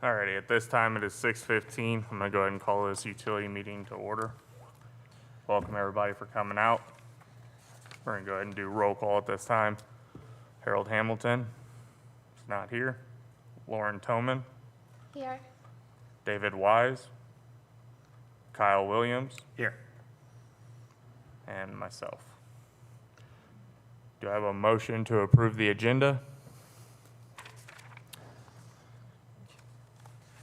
Alrighty, at this time it is 6:15. I'm gonna go ahead and call this utility meeting to order. Welcome everybody for coming out. We're gonna go ahead and do roll call at this time. Harold Hamilton is not here. Lauren Toman, Here. David Wise, Kyle Williams, Here. and myself. Do I have a motion to approve the agenda?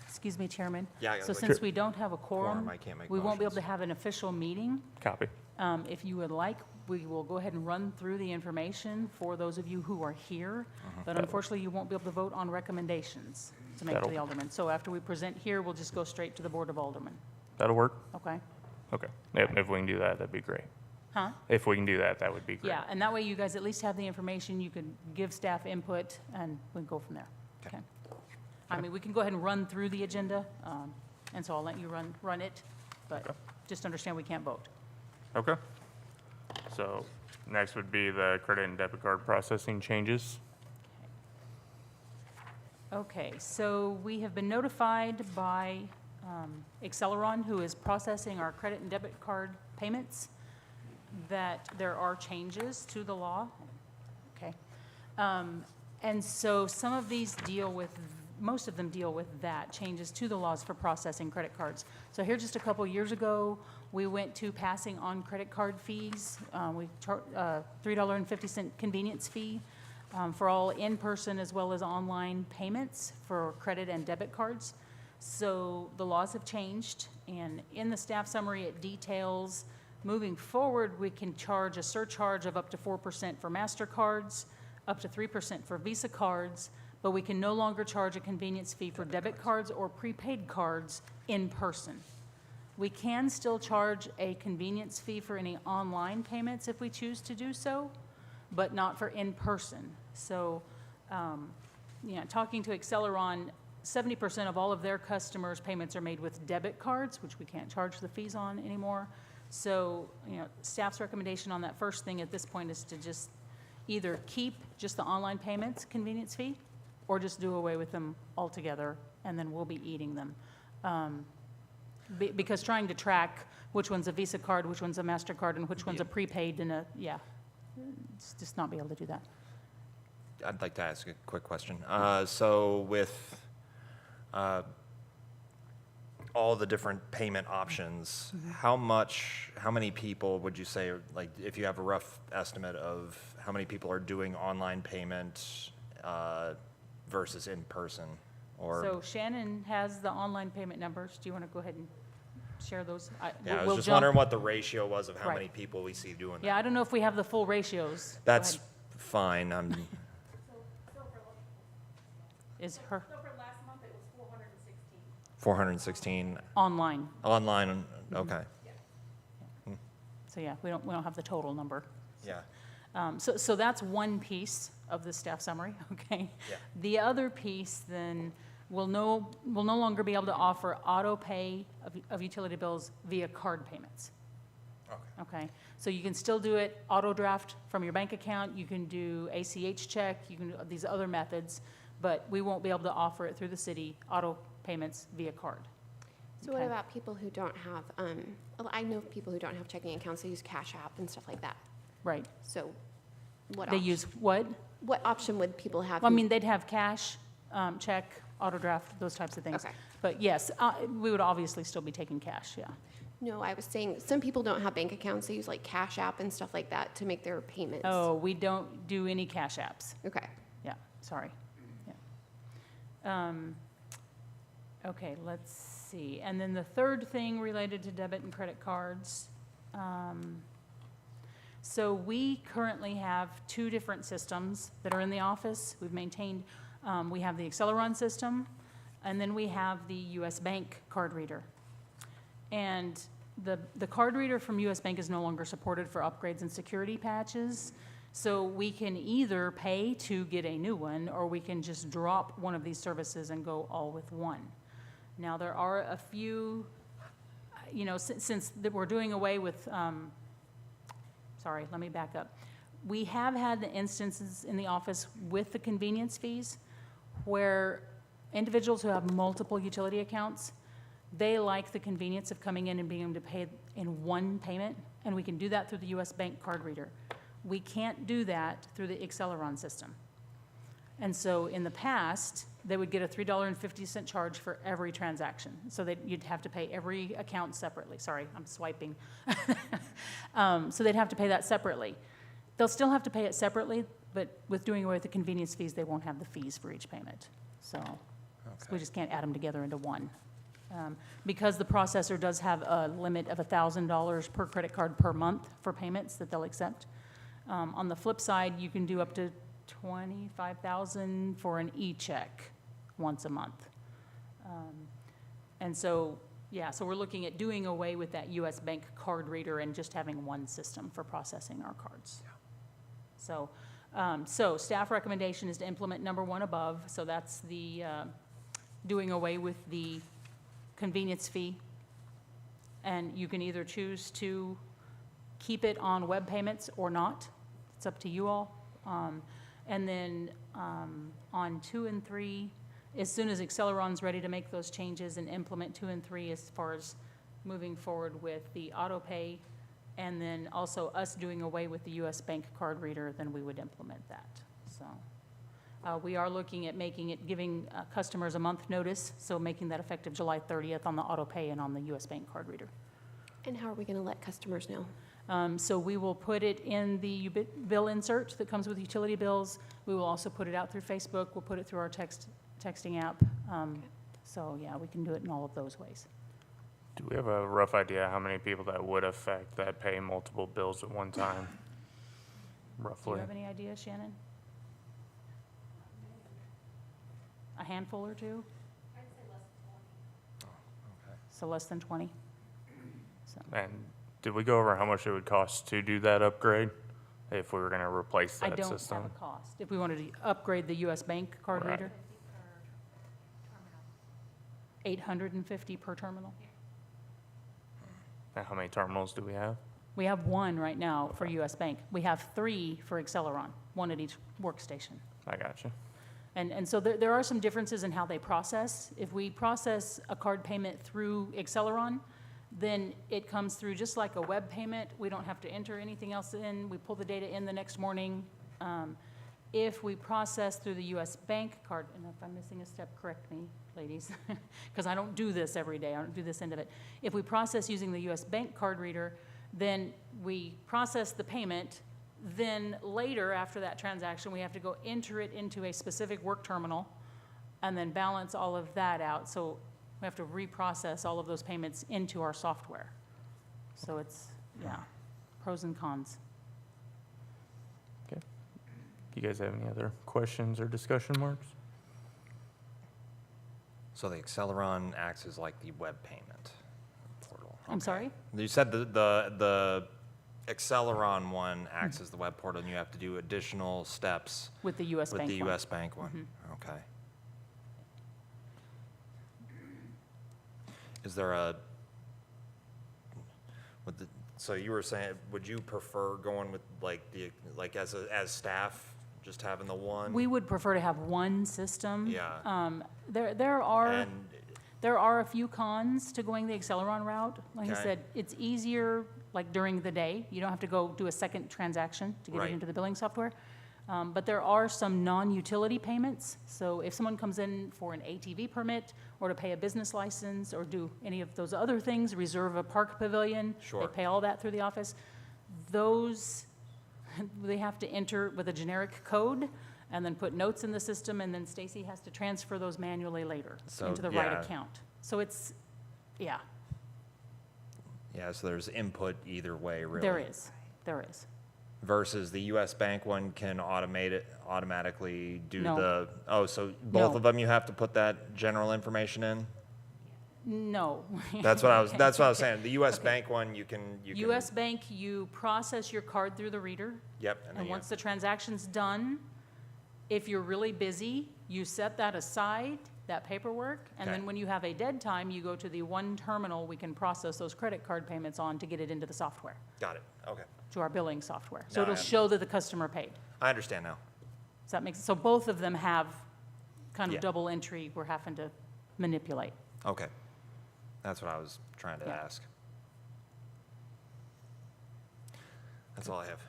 Excuse me, Chairman. Yeah, So like- since we don't have a quorum, I can't make we won't be able to motions. have an official meeting. Copy. If you would like, we will go ahead and run through the information for those of you who are here. But unfortunately, you won't be able to vote on recommendations to make to the That'll- aldermen. So after we present here, we'll just go straight to the Board of Aldermen. That'll work? Okay? Okay. Yep, if we can do that, that'd be great. Huh? If we can do that, that would be great. Yeah, and that way you guys at least have the information, you can give staff input, and we can go from there. Okay? I mean, we can go ahead and run through the agenda, and so I'll let you run it, but just understand we can't vote. Okay. So next would be the credit and debit card processing changes. Okay, so we have been notified by Acceleron, who is processing our credit and debit card payments, that there are changes to the law. Okay. And so some of these most of them deal with that, changes to the laws for processing credit cards. So here just a couple years ago, we went to passing on credit card fees. We charged $3.50 convenience fee for all in-person as well as online payments for credit and debit cards. So the laws have changed, and in the staff summary, it details, moving forward, we can charge a surcharge of up to 4% for MasterCards, up to 3% for Visa cards, but we can no longer charge a convenience fee for debit cards or prepaid cards in person. We can still charge a convenience fee for any online payments if we choose to do so, but not for in-person. So, talking to Acceleron, 70% of all of their customers' payments are made with debit cards, which we can't charge the fees on anymore. So, staff's recommendation on that first thing at this point is to just either keep just the online payments convenience fee, or just do away with them altogether, and then we'll be eating them. Because trying to track which one's a Visa card, which one's a MasterCard, and which one's a prepaid, it's just not be able to do that. I'd like to ask a quick question. So with all the different payment options, how many people would you say, like, if you have a rough estimate of how many people are doing online payment versus in person? So Shannon has the online payment numbers. Do you want to go ahead and share those? Yeah, I we'll was just jump- wondering what the ratio was of how Right. many people we see doing that. Yeah, I don't know if we have the full ratios. Go That's ahead. fine. Is her So for last month, it was 416. 416 online? online. Okay. So yeah, we don't have the total number. Yeah. So that's one piece of the staff summary, okay? Yeah. The other piece then will no longer be able to offer auto pay of utility bills via card payments. Okay, so you can still do it auto draft from your bank account, you can do ACH check, you can do these other methods, but we won't be able to offer it through the city, auto payments via card. So what Okay. about people who don't have, I know people who don't have checking accounts, they use Cash App and stuff like that. Right. So what They option? use what? What option would people have? Well, I who- mean, they'd have cash, check, auto draft, those types of things. Okay. But yes, we would obviously still be taking cash, yeah. No, I was saying, some people don't have bank accounts, they use like Cash App and stuff like that to make their payments. Oh, we don't do any cash apps. Okay. Yeah, sorry. Yeah. Okay, let's see. And then the third thing related to debit and credit cards. So we currently have two different systems that are in the office. We've maintained, we have the Acceleron system, and then we have the US Bank card reader. And the card reader from US Bank is no longer supported for upgrades and security patches. So we can either pay to get a new one, or we can just drop one of these services and go all with one. Now, there are a few, since we're doing away with, sorry, let me back up. We have had the instances in the office with the convenience fees where individuals who have multiple utility accounts, they like the convenience of coming in and being able to pay in one payment, and we can do that through the US Bank card reader. We can't do that through the Acceleron system. And so in the past, they would get a $3.50 charge for every transaction. So that you'd have to pay every account separately. Sorry, I'm swiping. So they'd have to pay that separately. They'll still have to pay it separately, but with doing away with the convenience fees, they won't have the fees for each payment. So we just can't add them together into one. Because the processor does have a limit of $1,000 per credit card per month for payments that they'll accept. On the flip side, you can do up to $25,000 for an e-check once a month. And so, yeah, so we're looking at doing away with that US Bank card reader and just having one system for processing our cards. So, so staff recommendation is to implement number 1 above, so that's the doing away with the convenience fee. And you can either choose to keep it on web payments or not. It's up to you all. And then on 2 and 3, as soon as Acceleron's ready to make those changes and implement 2 and 3 as far as moving forward with the auto pay, and then also us doing away with the US Bank card reader, then we would implement that. So we are looking at making it, giving customers a month notice, so making that effective July 30th on the auto pay and on the US Bank card reader. And how are we going to let customers know? So we will put it in the bill insert that comes with utility bills. We will also put it out through Facebook. We'll put it through our texting app. So yeah, we can do it in all of those ways. Do we have a rough idea how many people that would affect that pay multiple bills at one time? Do you Roughly. have any ideas, Shannon? A handful or two? I'd say less than 20. So less than 20? So, And did we go over how much it would cost to do that upgrade if we were going to replace I that don't system? have a cost. If we wanted to upgrade the US Bank card Right. reader, 850 per terminal. And how many terminals do we have? We have 1 right now for US Bank. We have 3 for Acceleron, 1 at each workstation. I got you. And so there are some differences in how they process. If we process a card payment through Acceleron, then it comes through just like a web payment. We don't have to enter anything else in. We pull the data in the next morning. If we process through the US Bank card, and if I'm missing a step, correct me, ladies, because I don't do this every day. I don't do this end of it. If we process using the US Bank card reader, then we process the payment. Then later, after that transaction, we have to go enter it into a specific work terminal and then balance all of that out. So we have to reprocess all of those payments into our software. So it's, yeah, pros and cons. Okay. You guys have any other questions or discussion marks? So the Acceleron acts as like the web payment portal. I'm sorry? You said the Acceleron one acts as the web portal, and you have to do additional steps With the US with Bank the one. US Bank one? Okay. Is there a, so you were saying, would you prefer going with like as staff, just having the one? We would prefer to have one system. Yeah. There are And, a few cons to going the Acceleron route. Like I Okay. said, it's easier, like during the day. You don't have to go do a second transaction to get Right. it into the billing software. But there are some non-utility payments. So if someone comes in for an ATV permit or to pay a business license or do any of those other things, reserve a park pavilion. Sure. They pay all that through the office. Those, they have to enter with a generic code and then put notes in the system, and then Stacy has to transfer those manually later So, into the right yeah. account. So it's, yeah, yeah, so there's input either way, really. there is. Versus the US Bank one can automatically do No. so both No. of them you have to put that general information in? No. That's what I was saying. The US Bank one, you can. US Bank, you process your card through the reader, Yep. And then and you- once the transaction's done, if you're really busy, you set that aside, that paperwork, and Okay. then when you have a dead time, you go to the one terminal we can process those credit card payments on to get it into the software, Got it. Okay. to our billing software. So No, it'll I- show that the customer paid. I understand now. Does that make sense? So both of them have kind Yeah. of double entry we're having to manipulate. Okay. That's what I was trying to Yeah. ask. That's all I have.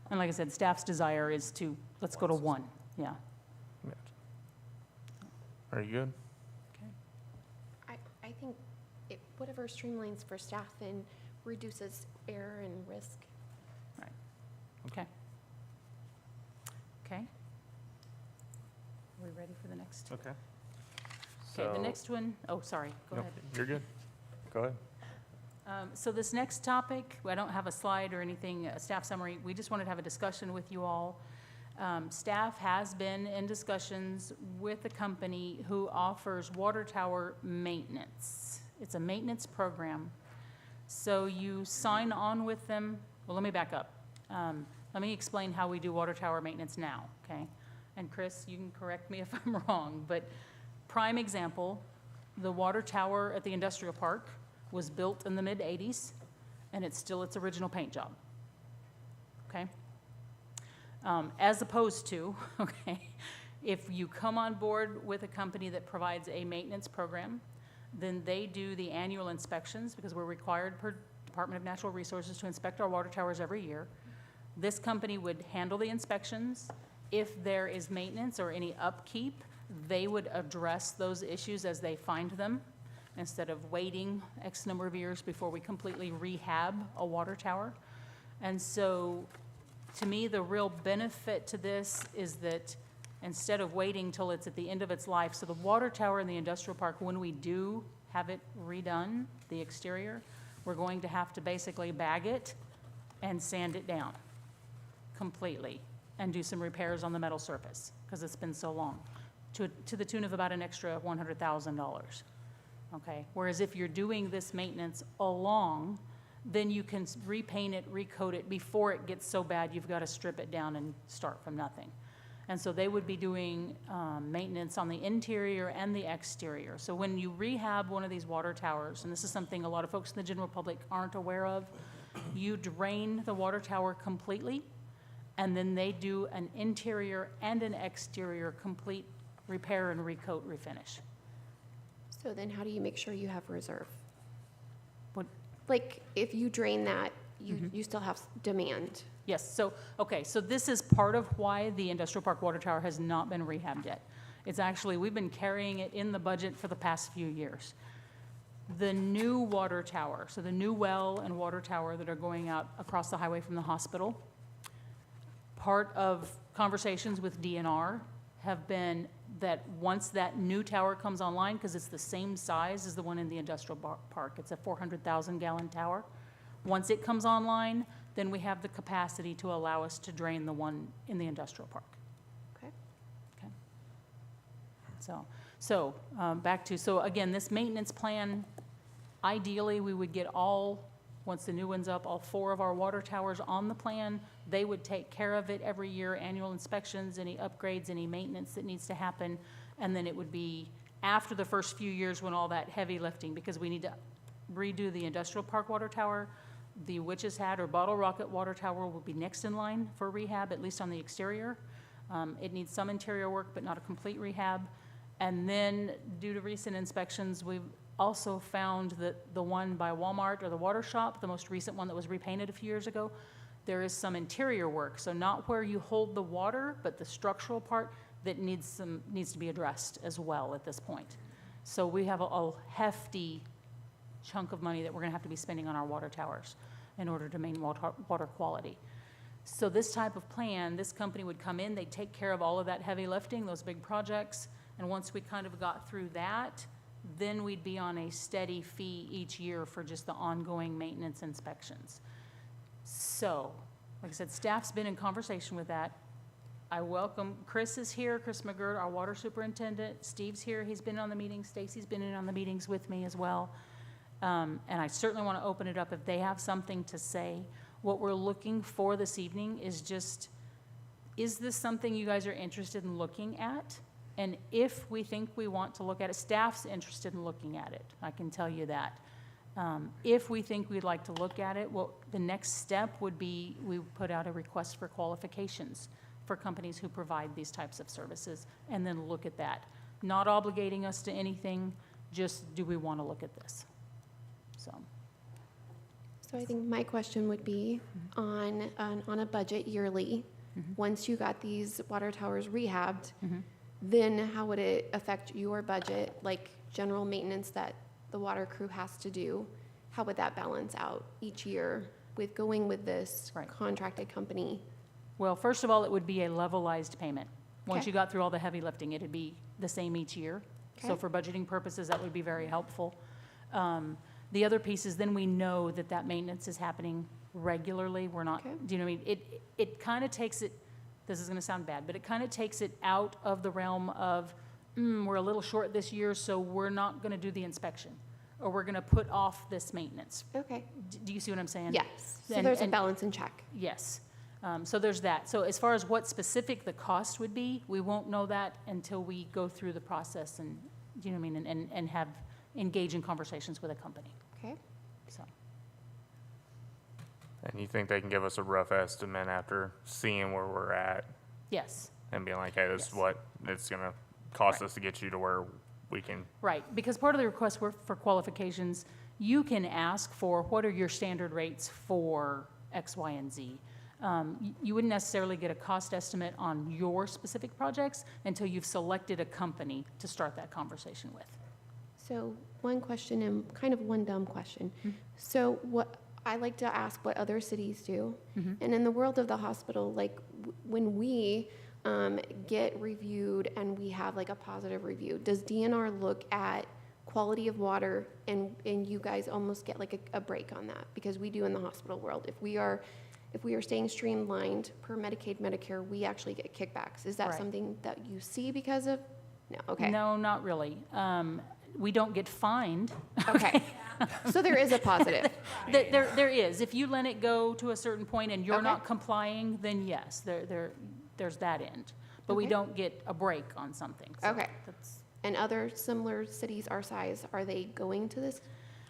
And like I said, staff's desire is to, let's go to one, yeah. Are you good? I think whatever streamlines for staff and reduces error and risk. Right, okay. Okay. Are we ready for the next? Okay. Okay, the next one, oh, sorry, go No, ahead. you're good. Go ahead. So this next topic, I don't have a slide or anything, a staff summary, we just wanted to have a discussion with you all. Staff has been in discussions with a company who offers water tower maintenance. It's a maintenance program. So you sign on with them, well, let me back up. Let me explain how we do water tower maintenance now, okay? And Chris, you can correct me if I'm wrong, but prime example, the water tower at the industrial park was built in the mid-'80s, and it's still its original paint job, okay? As opposed to, okay, if you come on board with a company that provides a maintenance program, then they do the annual inspections, because we're required per Department of Natural Resources to inspect our water towers every year. This company would handle the inspections. If there is maintenance or any upkeep, they would address those issues as they find them, instead of waiting X number of years before we completely rehab a water tower. And so, to me, the real benefit to this is that instead of waiting till it's at the end of its life, so the water tower in the industrial park, when we do have it redone, the exterior, we're going to have to basically bag it and sand it down completely and do some repairs on the metal surface, because it's been so long, to the tune of about an extra $100,000. Okay, whereas if you're doing this maintenance along, then you can repaint it, recoat it before it gets so bad you've got to strip it down and start from nothing. And so they would be doing maintenance on the interior and the exterior. So when you rehab one of these water towers, and this is something a lot of folks in the general public aren't aware of, you drain the water tower completely, and then they do an interior and an exterior complete repair and recoat, refinish. So then how do you make sure you have reserve? What- Like, if you drain that, you still have demand. Yes, so, okay, so this is part of why the industrial park water tower has not been rehabbed yet. It's actually, we've been carrying it in the budget for the past few years. The new water tower, so the new well and water tower that are going out across the highway from the hospital, part of conversations with DNR have been that once that new tower comes online, because it's the same size as the one in the industrial park, it's a 400,000 gallon tower. Once it comes online, then we have the capacity to allow us to drain the one in the industrial park. Okay. Okay. So back to, so again, this maintenance plan, ideally, we would get all, once the new one's up, all 4 of our water towers on the plan. They would take care of it every year, annual inspections, any upgrades, any maintenance that needs to happen. And then it would be after the first few years when all that heavy lifting, because we need to redo the industrial park water tower. The Witch's Hat or Bottle Rocket water tower will be next in line for rehab, at least on the exterior. It needs some interior work, but not a complete rehab. And then, due to recent inspections, we've also found that the one by Walmart or the Water Shop, the most recent one that was repainted a few years ago, there is some interior work. So not where you hold the water, but the structural part that needs to be addressed as well at this point. So we have a hefty chunk of money that we're gonna have to be spending on our water towers in order to maintain water quality. So this type of plan, this company would come in, they'd take care of all of that heavy lifting, those big projects, and once we kind of got through that, then we'd be on a steady fee each year for just the ongoing maintenance inspections. So, like I said, staff's been in conversation with that. I welcome, Chris is here, Chris McGirt, our water superintendent. Steve's here, he's been on the meetings. Stacy's been in on the meetings with me as well. And I certainly want to open it up if they have something to say. What we're looking for this evening is just, is this something you guys are interested in looking at? And if we think we want to look at it, staff's interested in looking at it, I can tell you that. If we think we'd like to look at it, well, the next step would be we put out a request for qualifications for companies who provide these types of services, and then look at that. Not obligating us to anything, just do we want to look at this? So, So I think my question would be on a budget yearly, once you got these water towers rehabbed, then how would it affect your budget, like general maintenance that the water crew has to do? How would that balance out each year with going with this Right. contracted company? well, first of all, it would be a levelized payment. Once Okay. you got through all the heavy lifting, it'd be the same each year. So Okay. for budgeting purposes, that would be very helpful. The other piece is then we know that that maintenance is happening regularly. We're not, Okay. do you know what I mean? It kind of takes it, this is going to sound bad, but it kind of takes it out of the realm of, we're a little short this year, so we're not going to do the inspection, or we're going to put off this maintenance. Okay, Do you see what I'm saying? yes, so And- there's a and- balance in check. Yes. So there's that. So as far as what specific the cost would be, we won't know that until we go through the process and, do you know what I mean, and have, engage in conversations with a company, Okay, so. And you think they can give us a rough estimate after seeing where we're at Yes, and being like, hey, this is Yes. what it's gonna cost Right. us to get you to where we can, right, because part of the request for qualifications, you can ask for, what are your standard rates for X, Y, and Z? You wouldn't necessarily get a cost estimate on your specific projects until you've selected a company to start that conversation with. so one question and kind of one dumb question. So what, I like to ask what other cities do. And in the world of the hospital, like when we get reviewed and we have like a positive review, does DNR look at quality of water and you guys almost get like a break on that? Because we do in the hospital world. If we are staying streamlined per Medicaid, Medicare, we actually get kickbacks. Is that Right. something that you see because of? No, okay. No, not really. We don't get fined. Okay. So there is a positive. There is. If you let it go to a certain point and you're Okay. not complying, then yes, there's that end. But we Okay. don't get a break on something. So Okay. that's- And other similar cities our size, are they going to this?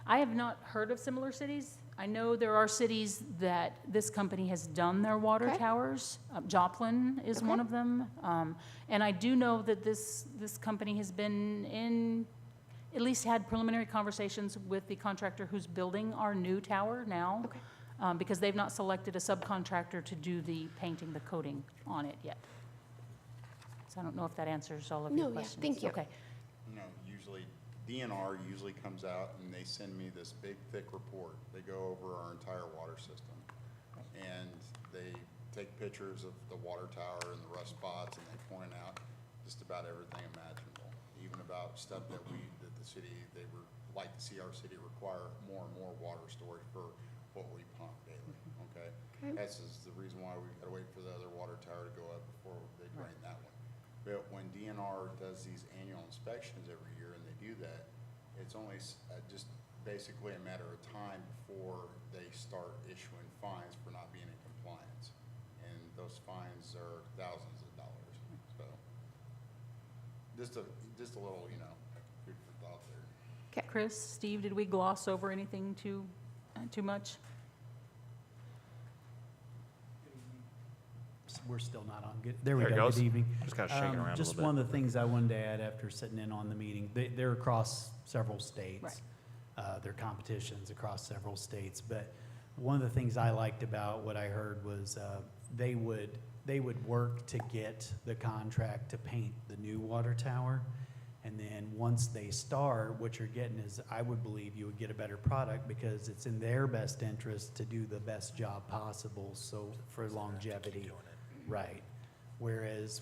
I have not heard of similar cities. I know there are cities that this company has done their water Okay. towers. Joplin is one Okay. of them. And I do know that this company has been at least had preliminary conversations with the contractor who's building our new tower now. Okay. Because they've not selected a subcontractor to do the painting, the coating on it yet. So I don't know if that answers all of your No, yeah, questions. thank you. Okay. Usually, DNR usually comes out and they send me this big, thick report. They go over our entire water system. And they take pictures of the water tower and the rust spots, and they point out just about everything imaginable. Even about stuff that the city, they would like to see our city require more and more water storage for what we pump daily, okay? Okay. That's is the reason why we've got to wait for the other water tower to go up before they drain that one. But when DNR does these annual inspections every year, and they do that, it's only just basically a matter of time before they start issuing fines for not being in compliance. And those fines are thousands of dollars, so. Just a little, food for thought there. Chris, Steve, did we gloss over anything too much? We're still not on. Good. There we There it go. goes. Good evening. Just kinda shaking around a little Just bit. one of the things I wanted to add after sitting in on the meeting, they're across several states. Right. They're competitions across several states. But one of the things I liked about what I heard was they would work to get the contract to paint the new water tower. And then once they start, what you're getting is, I would believe you would get a better product because it's in their best interest to do the best job possible, so for longevity. Right. Whereas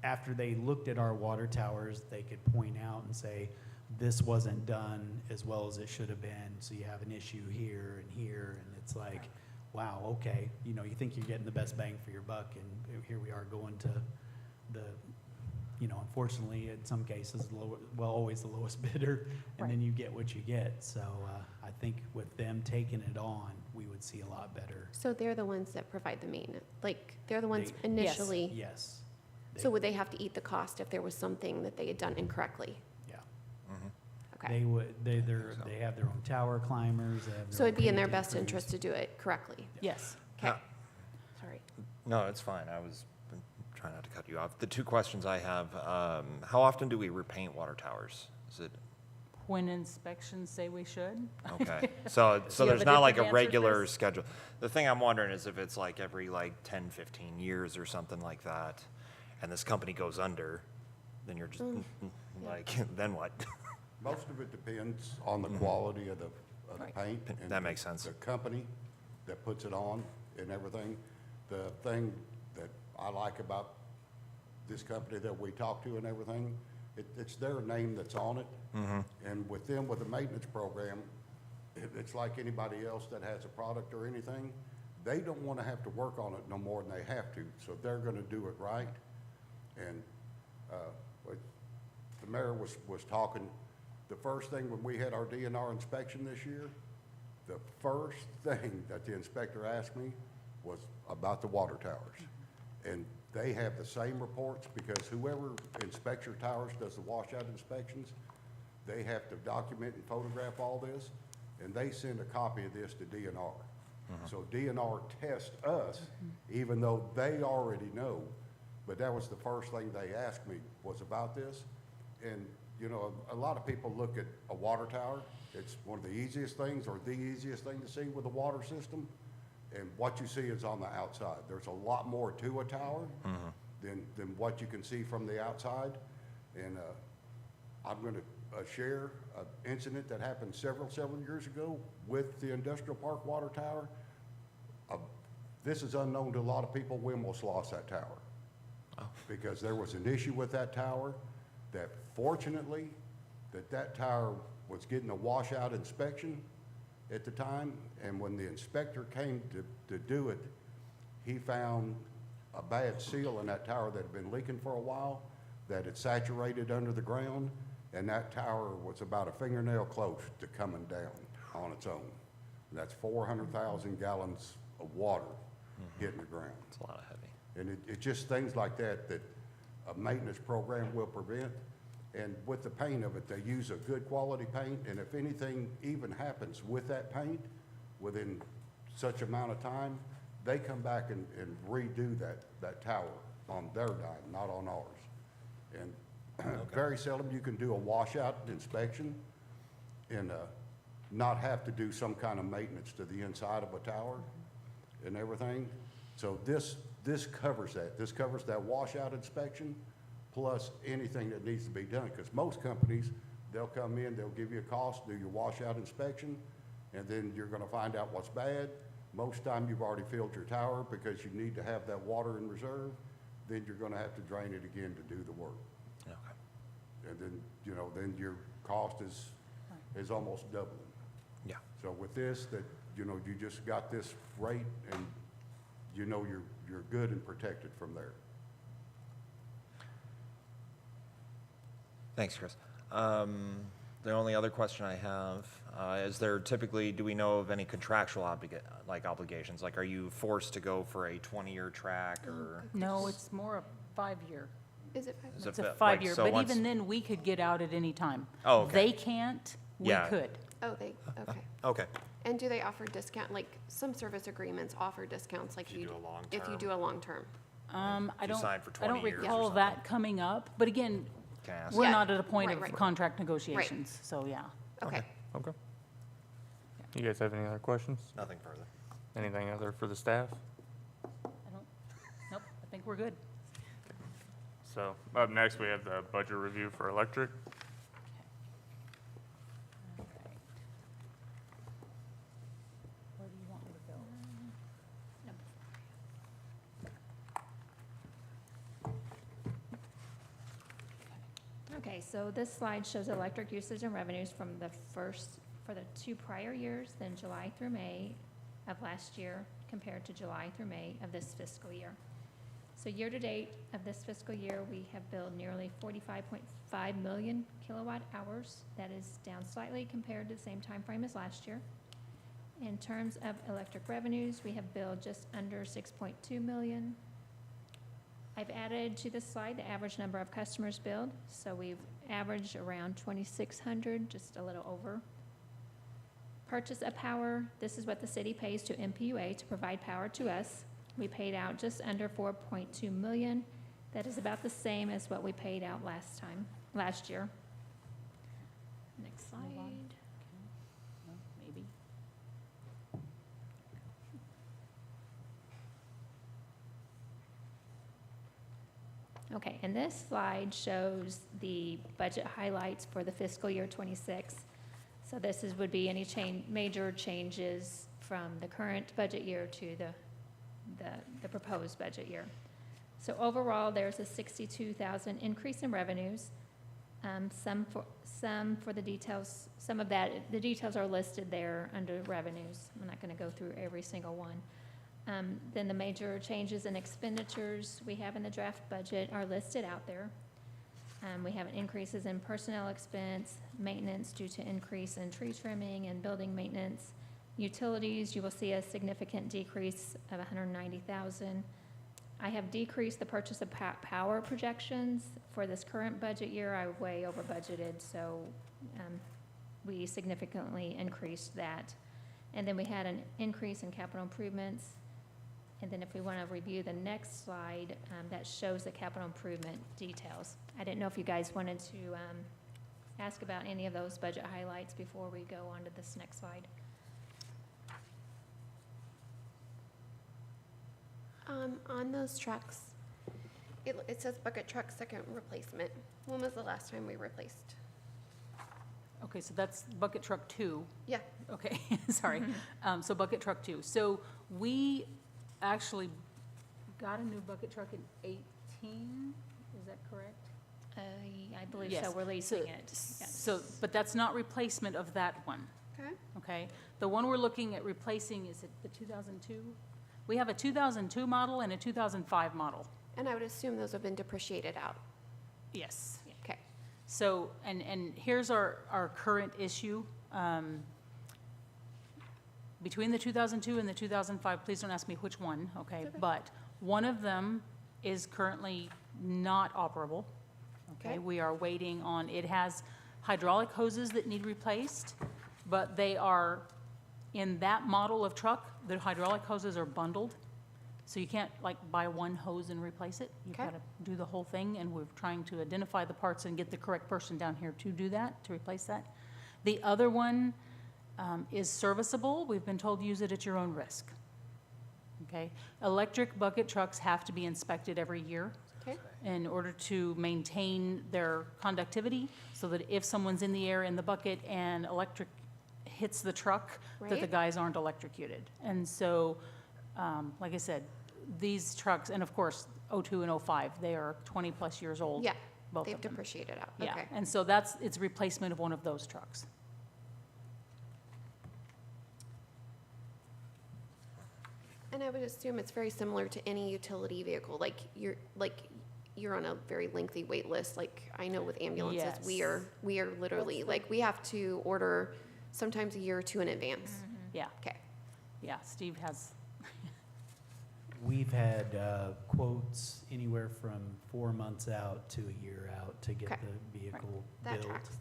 after they looked at our water towers, they could point out and say, this wasn't done as well as it should have been, so you have an issue here and here, and it's like, wow, okay, you think you're getting the best bang for your buck, and here we are going to the, unfortunately, in some cases, always the lowest bidder, and then Right. you get what you get. So I think with them taking it on, we would see a lot better. So they're the ones that provide the maintenance, like, they're the ones They- initially. Yes. So would they have to eat the cost if there was something that they had done incorrectly? Yeah. Okay. They would, they have their own tower climbers, they have their So own it'd be in their painting best crews. interest to do it correctly? Yes. Okay, Yeah. sorry. No, it's fine. I was try not to cut you off. The two questions I have, how often do we repaint water towers? Is it, When inspections say we should. okay, so Do you have there's a not like a different answer, regular Chris? schedule. The thing I'm wondering is if it's like every like 10, 15 years or something like that, and this company goes under, then you're just, like, then what? Most of it depends on the quality of the Right. paint. and That makes sense. The company that puts it on and everything. The thing that I like about this company that we talk to and everything, it's their name that's on it. And with them, with the maintenance program, it's like anybody else that has a product or anything. They don't want to have to work on it no more than they have to, so they're going to do it right. And but the mayor was talking, the first thing when we had our DNR inspection this year, the first thing that the inspector asked me was about the water towers. And they have the same reports because whoever inspects your towers does the washout inspections. They have to document and photograph all this, and they send a copy of this to DNR. So DNR tests us, even though they already know. But that was the first thing they asked me was about this. And, you know, a lot of people look at a water tower. It's one of the easiest things or the easiest thing to see with a water system. And what you see is on the outside. There's a lot more to a tower than what you can see from the outside. And I'm going to share an incident that happened several years ago with the Industrial Park Water Tower. This is unknown to a lot of people. We almost lost that tower. Because there was an issue with that tower that fortunately that tower was getting a washout inspection at the time, and when the inspector came to do it, he found a bad seal in that tower that had been leaking for a while, that had saturated under the ground, and that tower was about a fingernail close to coming down on its own. And that's 400,000 gallons of water hitting the ground. It's a lot of heavy. And it's just things like that that a maintenance program will prevent. And with the paint of it, they use a good quality paint, and if anything even happens with that paint within such amount of time, they come back and redo that tower on their dime, not on ours. And very seldom you can do a washout inspection and not have to do some kind of maintenance to the inside of a tower and everything. So this covers that. This covers that washout inspection plus anything that needs to be done. Because most companies, they'll come in, they'll give you a cost, do your washout inspection, and then you're gonna find out what's bad. Most time you've already filled your tower because you need to have that water in reserve. Then you're gonna have to drain it again to do the work. Okay. And then, you know, then your cost is almost doubling. Yeah. So with this, that, you know, you just got this rate and you know you're good and protected from there. Thanks, Chris. The only other question I have, is there typically, do we know of any contractual obligations? Like, are you forced to go for a 20-year track or? No, it's more a 5-year. Is it 5 Is It's it a like, 5-year, so but once- even then, we could get out at any time. Oh, okay. They can't, we Yeah. could. Oh, okay. Okay. And do they offer discount, like, some service agreements offer discounts, like If you do a long if you term. do a long term? I you don't, sign for I don't 20 years or recall something. that coming up, but again, Can I ask? we're Yeah, not at a point right, of right. contract negotiations, so yeah. Okay. Okay. You guys have any other questions? Nothing further. Anything other for the staff? Nope, I think we're good. So up next, we have the budget review for electric. All right. Where do you want me to go? Okay, so this slide shows electric usage and revenues from for the 2 prior years, then July through May of last year compared to July through May of this fiscal year. So year-to-date of this fiscal year, we have billed nearly 45.5 million kilowatt hours. That is down slightly compared to the same time frame as last year. In terms of electric revenues, we have billed just under 6.2 million. I've added to this slide the average number of customers billed, so we've averaged around 2,600, just a little over. Purchase of power, this is what the city pays to MPUA to provide power to us. We paid out just under 4.2 million, That is about the same as what we paid out last year. Next slide. Move on. Well, maybe. Okay, and this slide shows the budget highlights for the fiscal year '26. So this would be any major changes from the current budget year to the proposed budget year. So overall, there's a 62,000 increase in revenues. Some for the details, some of that, the details are listed there under revenues. I'm not gonna go through every single one. Then the major changes in expenditures we have in the draft budget are listed out there. We have increases in personnel expense, maintenance due to increase in tree trimming and building maintenance. Utilities, you will see a significant decrease of 190,000. I have decreased the purchase of power projections. For this current budget year, I way over budgeted, so we significantly increased that. And then we had an increase in capital improvements. And then if we want to review the next slide, that shows the capital improvement details. I didn't know if you guys wanted to ask about any of those budget highlights before we go on to this next slide. On those trucks, it says bucket truck second replacement. When was the last time we replaced? Okay, so that's bucket truck 2. Yeah, Okay, sorry. So bucket truck 2. So we actually got a new bucket truck in 18, is that correct? I believe so, Yes. we're leasing So- it. Yes. So, but that's not replacement of that one, okay. okay? The one we're looking at replacing, is it the 2002? We have a 2002 model and a 2005 model. And I would assume those have been depreciated out. Yes. Okay. So, and here's our current issue. Between the 2002 and the 2005, please don't ask me which one, okay? Okay. But one of them is currently not operable, okay? Okay. We are waiting on, it has hydraulic hoses that need replaced, but they are, in that model of truck, the hydraulic hoses are bundled. So you can't like buy one hose and replace it. You've Okay. got to do the whole thing, and we're trying to identify the parts and get the correct person down here to do that, to replace that. The other one is serviceable. We've been told use it at your own risk. Okay? Electric bucket trucks have to be inspected every year Okay. in order to maintain their conductivity, so that if someone's in the air in the bucket and electric hits the truck, that the Right. guys aren't electrocuted. And so, like I said, these trucks, and of course, '02 and '05, they are 20-plus years old. Yeah, both they've of them. depreciated out. Yeah, Okay. and so it's replacement of one of those trucks. And I would assume it's very similar to any utility vehicle, like you're on a very lengthy wait list, like I know with ambulances, we Yes. are literally, like, we have to order sometimes a year or two in advance. Yeah, Okay, yeah, Steve has, We've had quotes anywhere from 4 months out to a year out to get Okay. the vehicle that built. tracks.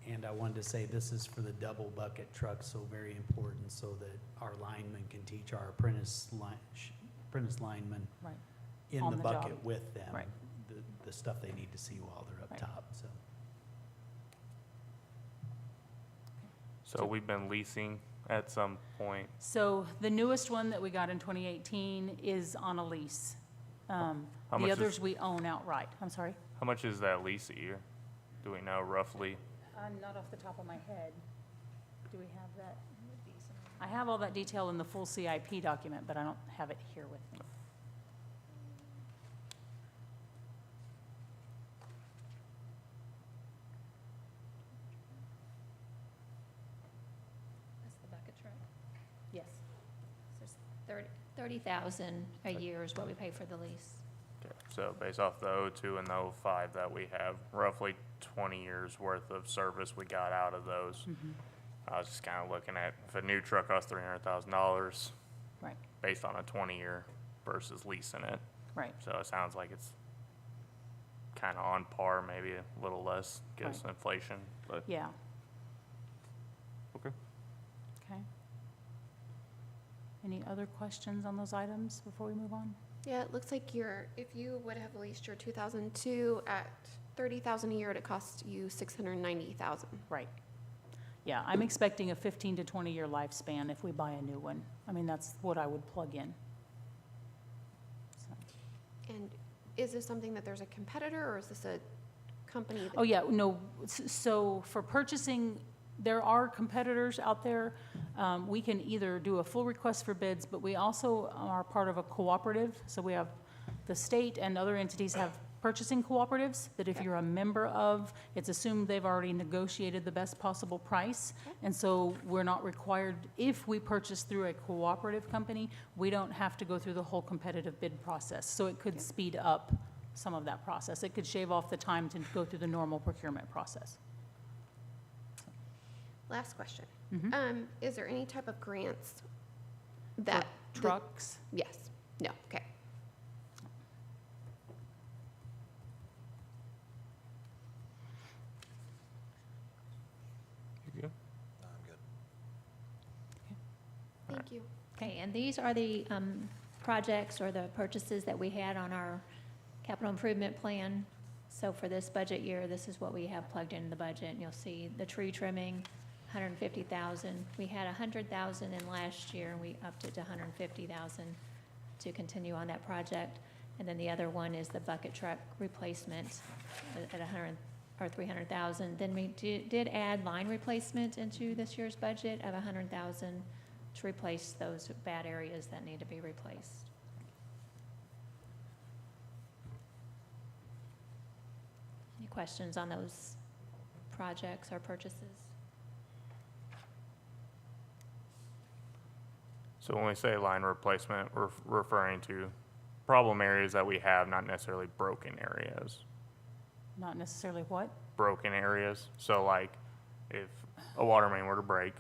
And I wanted to say, this is for the double bucket truck, so very important, so that our linemen can teach our apprentice linemen right, in On the the bucket job. with them, Right. the stuff they need to see while they're up Right. top, so. So we've been leasing at some point. So the newest one that we got in 2018 is on a lease. How The much is- others we own outright. I'm sorry? How much is that lease a year? Do we know roughly? Not off the top of my head. Do we have that? I have all that detail in the full CIP document, but I don't have it here with me. That's the bucket truck. Yes. So it's 30,000 a year is what we pay for the lease. Okay, so based off the '02 and the '05 that we have, roughly 20 years worth of service we got out of those. I was just kind of looking at, if a new truck costs $300,000 Right, based on a 20-year versus leasing it. right. So it sounds like it's kind of on par, maybe a little less, because Right. inflation, but, Yeah, okay. okay. Any other questions on those items before we move on? Yeah, it looks like if you would have leased your 2002 at 30,000 a year, it cost you 690,000. Right. Yeah, I'm expecting a 15 to 20-year lifespan if we buy a new one. I mean, that's what I would plug in. So- And is this something that there's a competitor, or is this a company? Oh, yeah, no, so for purchasing, there are competitors out there. We can either do a full request for bids, but we also are part of a cooperative. So we have, the state and other entities have purchasing cooperatives that if you're a member of, it's assumed they've already negotiated the best possible price. And so we're not required, if we purchase through a cooperative company, we don't have to go through the whole competitive bid process. So it could speed up some of that process. It could shave off the time to go through the normal procurement process. Last question. Mhm. Is there any type of grants For that? trucks, Yes, no, okay. You good? No, I'm good. Thank you. Okay, and these are the projects or the purchases that we had on our capital improvement plan. So for this budget year, this is what we have plugged into the budget. You'll see the tree trimming, 150,000. We had 100,000 in last year, and we upped it to 150,000 to continue on that project. And then the other one is the bucket truck replacement at 100, or 300,000. Then we did add line replacement into this year's budget of 100,000 to replace those bad areas that need to be replaced. Any questions on those projects or purchases? So when we say line replacement, we're referring to problem areas that we have, not necessarily broken areas. not necessarily what? Broken areas. So like, if a water main were to break,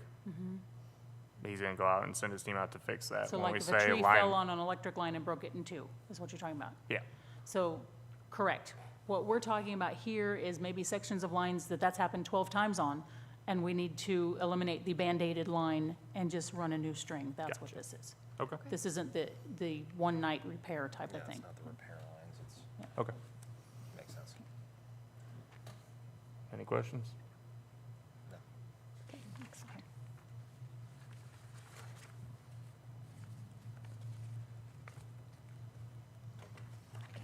he's gonna go out and send his team out to fix that. So When like we if a say tree line- fell on an electric line and broke it in two, is what you're talking about? Yeah, So, correct. What we're talking about here is maybe sections of lines that's happened 12 times on, and we need to eliminate the Band-Aided line and just run a new string. That's what Gotcha. this is. okay, This isn't the one-night repair type Yeah, of it's thing. not the repair lines, it's, okay. makes sense. Any questions? No. Okay, next slide.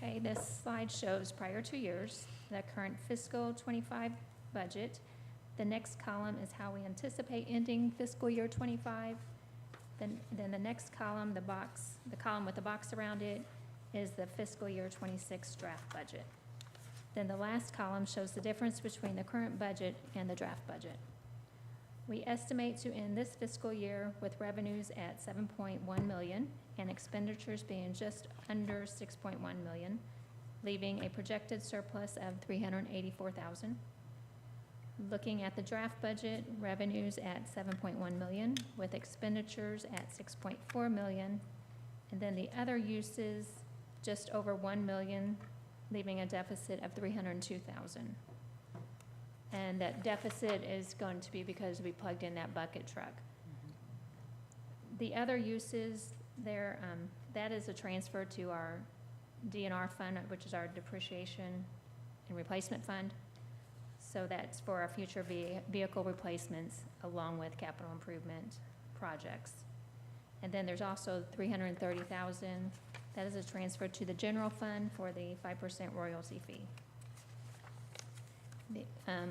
Okay, this slide shows prior 2 years, the current fiscal '25 budget. The next column is how we anticipate ending fiscal year '25. Then the next column, the column with the box around it, is the fiscal year '26 draft budget. Then the last column shows the difference between the current budget and the draft budget. We estimate to end this fiscal year with revenues at 7.1 million and expenditures being just under 6.1 million, leaving a projected surplus of 384,000. Looking at the draft budget, revenues at 7.1 million with expenditures at 6.4 million. And then the other uses, just over 1 million, leaving a deficit of 302,000. And that deficit is going to be because we plugged in that bucket truck. The other uses there, that is a transfer to our DNR fund, which is our depreciation and replacement fund. So that's for our future vehicle replacements along with capital improvement projects. And then there's also 330,000, that is a transfer to the general fund for the 5% royalty fee.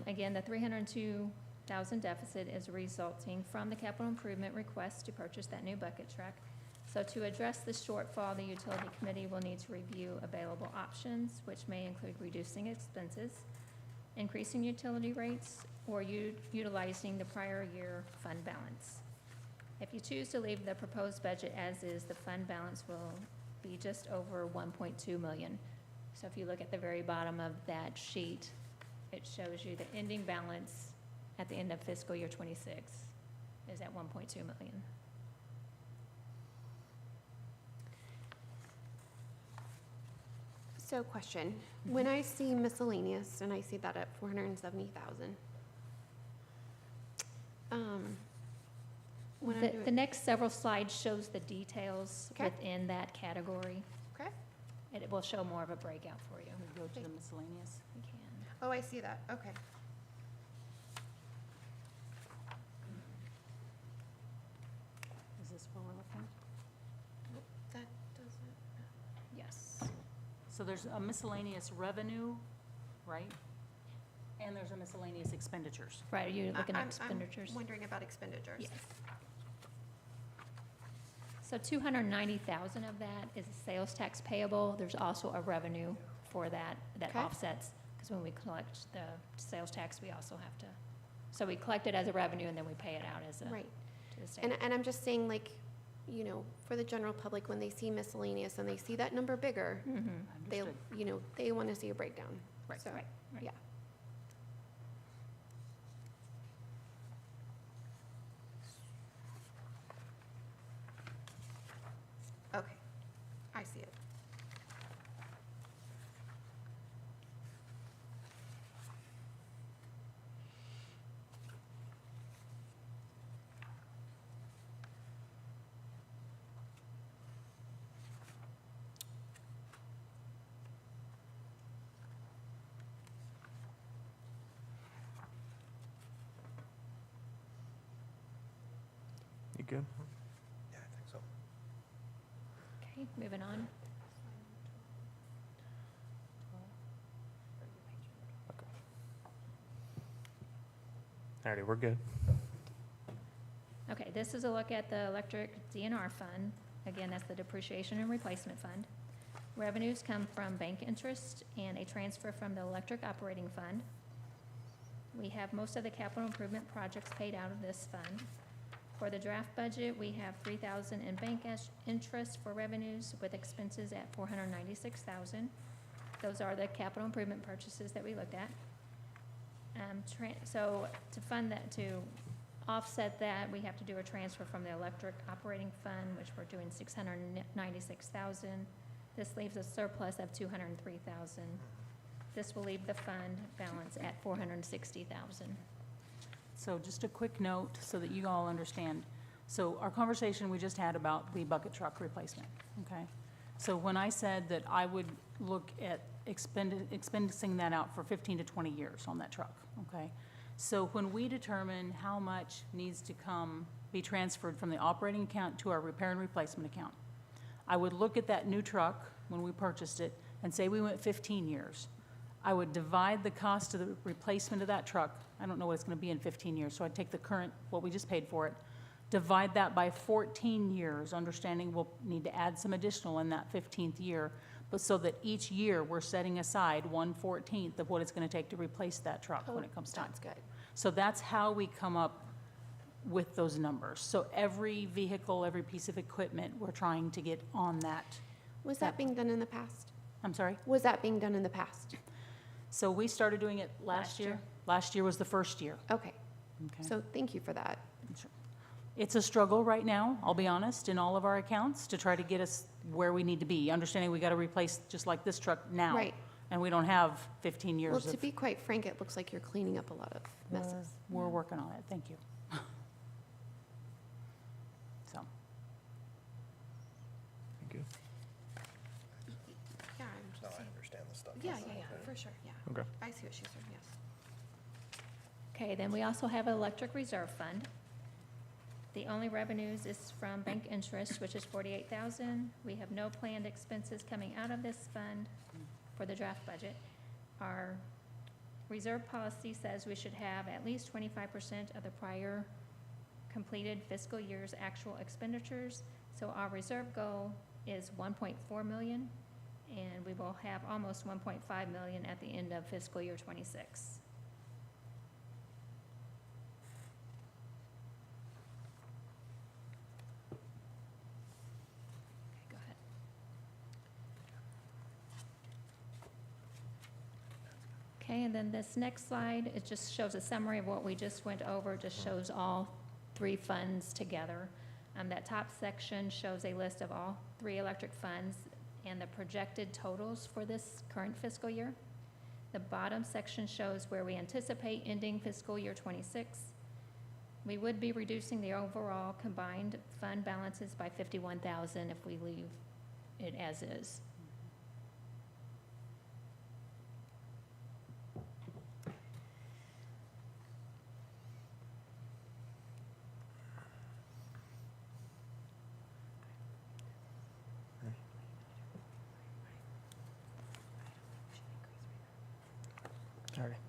Again, the 302,000 deficit is resulting from the capital improvement request to purchase that new bucket truck. So to address the shortfall, the utility committee will need to review available options, which may include reducing expenses, increasing utility rates, or utilizing the prior year fund balance. If you choose to leave the proposed budget as is, the fund balance will be just over 1.2 million. So if you look at the very bottom of that sheet, it shows you the ending balance at the end of fiscal year '26 is at 1.2 million. So question, when I see miscellaneous and I see that at 470,000, when I'm The doing, next several slides shows the details Okay. within that category. okay, It will show more of a breakout for you. We go to the miscellaneous. We can. Oh, I see that, okay. Is this where we're looking? That doesn't, Yes. So there's a miscellaneous revenue, right? And there's a miscellaneous expenditures. Right, are you looking at I'm expenditures? wondering about expenditures. Yes. So 290,000 of that is sales tax payable. There's also a revenue for that, that Okay. offsets, because when we collect the sales tax, we also have to, so we collect it as a revenue and then we pay it out as a, Right. to the state. And I'm just saying, like, you know, for the general public, when they see miscellaneous and they see that number bigger, they, Understood. you know, they want to see a breakdown. Right. So, Right, right. yeah. Okay, I see it. You good? Yeah, I think so. Okay, moving on. Alrighty, we're good. Okay, this is a look at the electric DNR fund. Again, that's the depreciation and replacement fund. Revenues come from bank interest and a transfer from the electric operating fund. We have most of the capital improvement projects paid out of this fund. For the draft budget, we have 3,000 in bank interest for revenues with expenses at 496,000. Those are the capital improvement purchases that we looked at. So to fund that, to offset that, we have to do a transfer from the electric operating fund, which we're doing 696,000. This leaves a surplus of 203,000. This will leave the fund balance at 460,000. So just a quick note so that you all understand. So our conversation we just had about the bucket truck replacement, okay? So when I said that I would look at expensing that out for 15 to 20 years on that truck, okay? So when we determine how much needs to be transferred from the operating account to our repair and replacement account, I would look at that new truck when we purchased it and say we went 15 years. I would divide the cost of the replacement of that truck. I don't know what it's going to be in 15 years, so I'd take the current, what we just paid for it, divide that by 14 years, understanding we'll need to add some additional in that 15th year, but so that each year we're setting aside 1/14 of what it's going to take to replace that truck when it comes time. That's good. So that's how we come up with those numbers. So every vehicle, every piece of equipment, we're trying to get on that. Was that being done in the past? I'm sorry? Was that being done in the past? So we started doing it last year. Last year was the first year. Okay, Okay. so thank you for that. It's a struggle right now, I'll be honest, in all of our accounts to try to get us where we need to be, understanding we got to replace just like this truck now. Right. And we don't have 15 Well, years to of, be quite frank, it looks like you're cleaning up a lot of messes. we're working on it, thank you. So, You good? Yeah, I'm No, just I understand this stuff. yeah, for sure, yeah. Okay. I see what she's saying, yes. Okay, then we also have an electric reserve fund. The only revenues is from bank interest, which is 48,000. We have no planned expenses coming out of this fund for the draft budget. Our reserve policy says we should have at least 25% of the prior completed fiscal year's actual expenditures. So our reserve goal is 1.4 million, and we will have almost 1.5 million at the end of fiscal year '26. Go ahead. Okay, and then this next slide, it just shows a summary of what we just went over, just shows all three funds together. That top section shows a list of all three electric funds and the projected totals for this current fiscal year. The bottom section shows where we anticipate ending fiscal year '26. We would be reducing the overall combined fund balances by 51,000 if we leave it as is.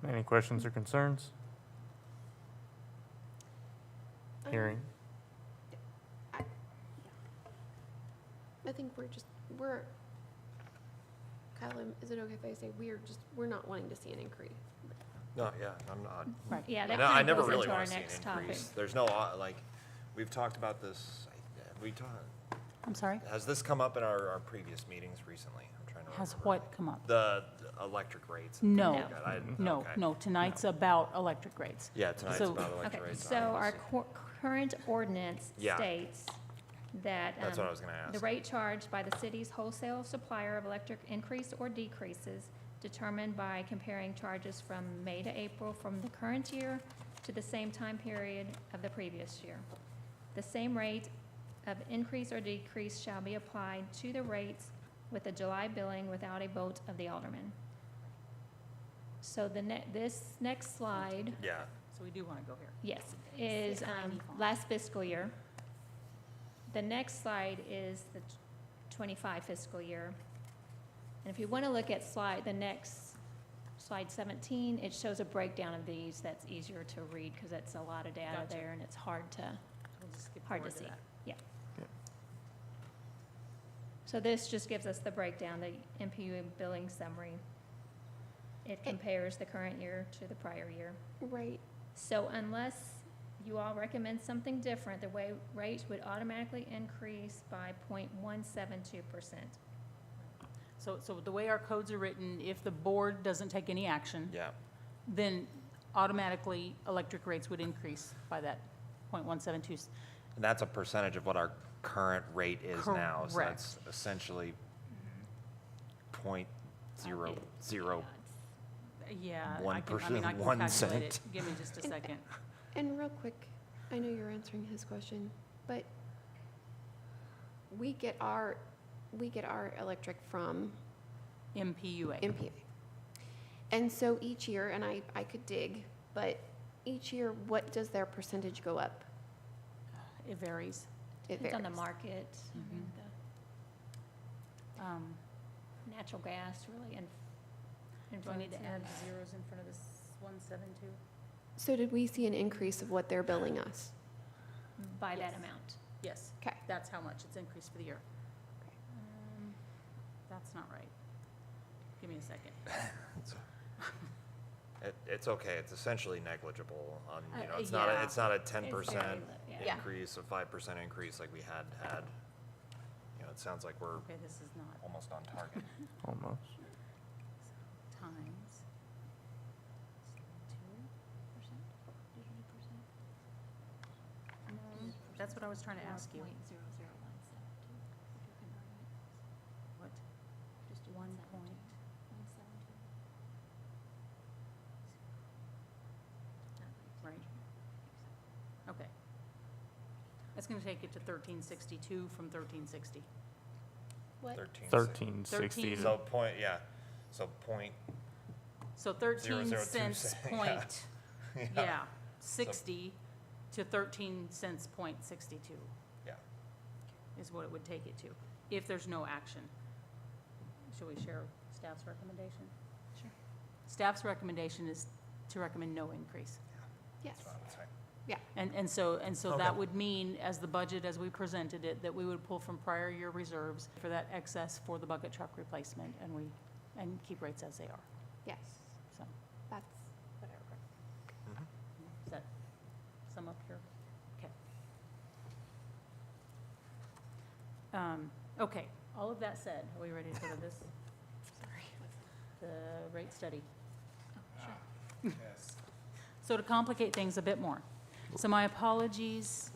Any questions or concerns? Hearing, I think we're, Kyle, is it okay if I say we're not wanting to see an increase? No, yeah, I'm not. Right. Yeah, that No, I kind never of goes really into our want to see an next topic. increase. There's no, like, we've talked about this, we talked, I'm sorry? has this come up in our previous meetings recently? I'm trying to remember. Has what come up? The electric rates. and No. things like that. No, okay. no, tonight's about electric rates. Yeah, tonight's So- about Okay, electric rates. so our obviously. current ordinance Yeah. states that. That's what I was gonna ask. The rate charged by the city's wholesale supplier of electric increase or decreases determined by comparing charges from May to April from the current year to the same time period of the previous year. The same rate of increase or decrease shall be applied to the rates with the July billing without a vote of the alderman. So this next slide, Yeah, So we do want to go here. yes, is Tiny font. last fiscal year. The next slide is the 25 fiscal year. And if you want to look at slide 17, it shows a breakdown of these that's easier to read because it's a lot of data Gotcha. there and it's hard to We'll just skip Hard to forward see. that. Yeah. Yeah. So this just gives us the breakdown, the MPU billing summary. It compares the current year to the prior year. Right. So unless you all recommend something different, the rate would automatically increase by 0.172%. So the way our codes are written, if the board doesn't take any action, yeah. then automatically electric rates would increase by that 0.172. And that's a percentage of what our current rate is now. So Correct. that's essentially point Yeah, zero zero. Yeah. 1%, I can calculate 1 it. cent. Give me just a second. And real quick, I know you're answering his question, but we get our electric from MPUA. MPA. And so each year, and I could dig, but each year, what does their percentage go up? It varies. It Depends on the varies. market, Mhm. the natural gas really Do I need to add influences. zeros in front of this 172? So did we see an increase of what they're billing us? By that Yes. amount. Yes. Okay. That's how much it's increased for the year. That's not right. Give me a second. It's okay, it's essentially negligible on, it's yeah. not a It's 10% very yeah. increase, a 5% increase like we had. It sounds like we're Okay, this is not almost on target. almost. times. 2. No, that's what I was trying to ask you. What? Just 1 point. Right. Okay. That's going to take it to 1362 from 1360. What? 1360. So point, yeah, so point, So 13 0.002 cents cent, yeah. point, yeah, 60 to 13 cents point 62 yeah. is what it would take it to, if there's no action. Shall we share staff's recommendation? Sure. Staff's recommendation is to recommend no increase. Yes. That's what I would say. And so Okay. that would mean, as the budget, as we presented it, that we would pull from prior year reserves for that excess for the bucket truck replacement, and keep rates as they are, Yes, so. that's what I read. Does that sum up here? Okay. Okay, all of that said, are we ready to go to this? Sorry. The rate study. Yes. So to complicate things a bit more, so my apologies,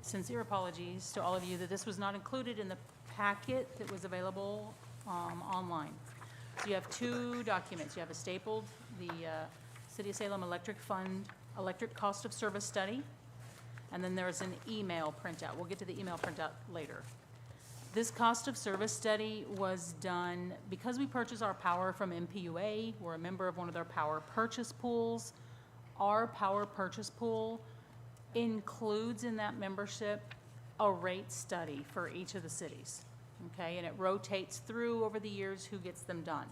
sincere apologies to all of you that this was not included in the packet that was available online. So you have 2 documents. You have a stapled, the City of Salem Electric Fund Electric Cost of Service Study, and then there's an email printout. We'll get to the email printout later. This cost of service study was done because we purchase our power from MPUA. We're a member of one of their power purchase pools. Our power purchase pool includes in that membership a rate study for each of the cities, okay? And it rotates through over the years who gets them done.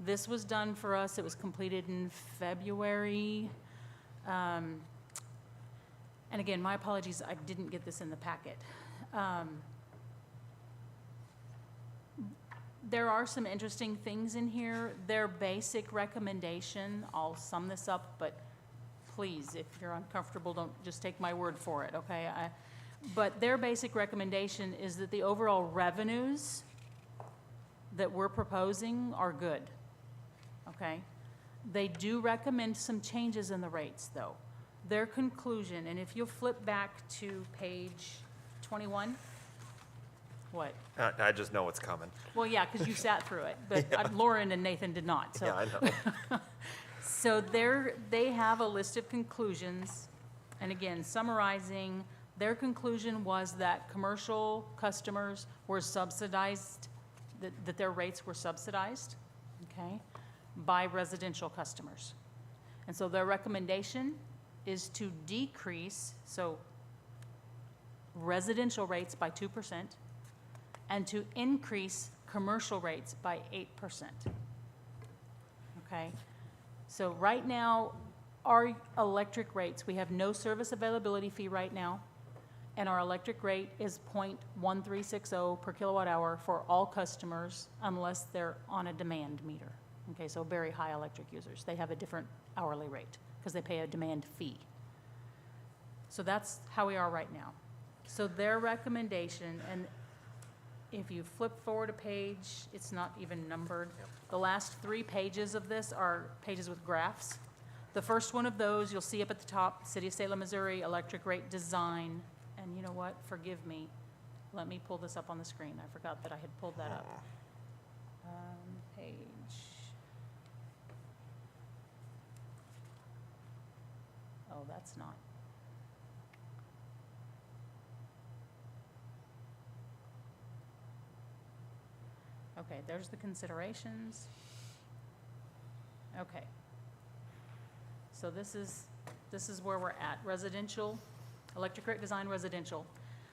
This was done for us, it was completed in February. And again, my apologies, I didn't get this in the packet. There are some interesting things in here. Their basic recommendation, I'll sum this up, but please, if you're uncomfortable, don't just take my word for it, okay? But their basic recommendation is that the overall revenues that we're proposing are good, okay? They do recommend some changes in the rates, though. Their conclusion, and if you'll flip back to page 21, what? I just know what's coming. Well, yeah, because you sat through it, but Lauren and Nathan did not, so. Yeah, I know. So they have a list of conclusions, and again, summarizing, their conclusion was that commercial customers were subsidized, that their rates were subsidized, okay, by residential customers. And so their recommendation is to decrease, so residential rates by 2%, and to increase commercial rates by 8%. Okay? So right now, our electric rates, we have no service availability fee right now, and our electric rate is 0.1360 per kilowatt hour for all customers unless they're on a demand meter. Okay, so very high electric users, they have a different hourly rate because they pay a demand fee. So that's how we are right now. So their recommendation, and if you flip forward a page, it's not even numbered. The last 3 pages of this are pages with graphs. The first one of those, you'll see up at the top, City of Salem, Missouri, electric rate design. And you know what? Forgive me. Let me pull this up on the screen. I forgot that I had pulled that up. Page. Oh, that's not. Okay, there's the considerations. Okay. So this is where we're at. Residential, electric rate design residential.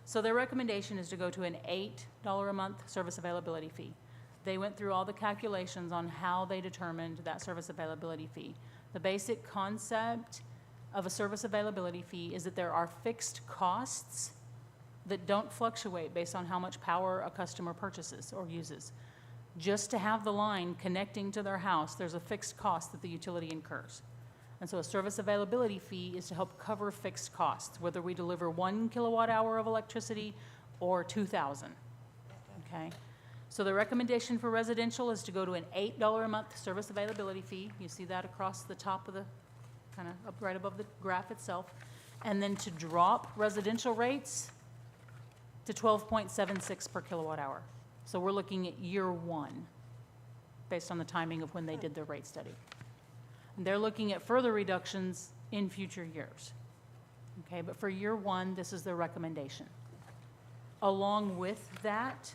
So their recommendation is to go to an $8 a month service availability fee. They went through all the calculations on how they determined that service availability fee. The basic concept of a service availability fee is that there are fixed costs that don't fluctuate based on how much power a customer purchases or uses. Just to have the line connecting to their house, there's a fixed cost that the utility incurs. And so a service availability fee is to help cover fixed costs, whether we deliver 1 kilowatt hour of electricity or 2,000, okay? So the recommendation for residential is to go to an $8 a month service availability fee. You see that across the top of the, kind of up right above the graph itself. And then to drop residential rates to 12.76 per kilowatt hour. So we're looking at year 1, based on the timing of when they did their rate study. And they're looking at further reductions in future years. Okay, but for year 1, this is their recommendation. Along with that,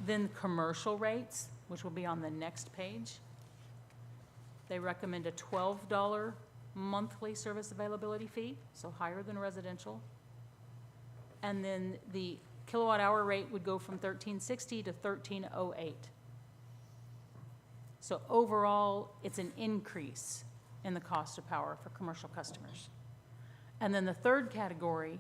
then commercial rates, which will be on the next page, they recommend a $12 monthly service availability fee, so higher than residential. And then the kilowatt hour rate would go from $13.60 to $13.08. So overall, it's an increase in the cost of power for commercial customers. And then the third category,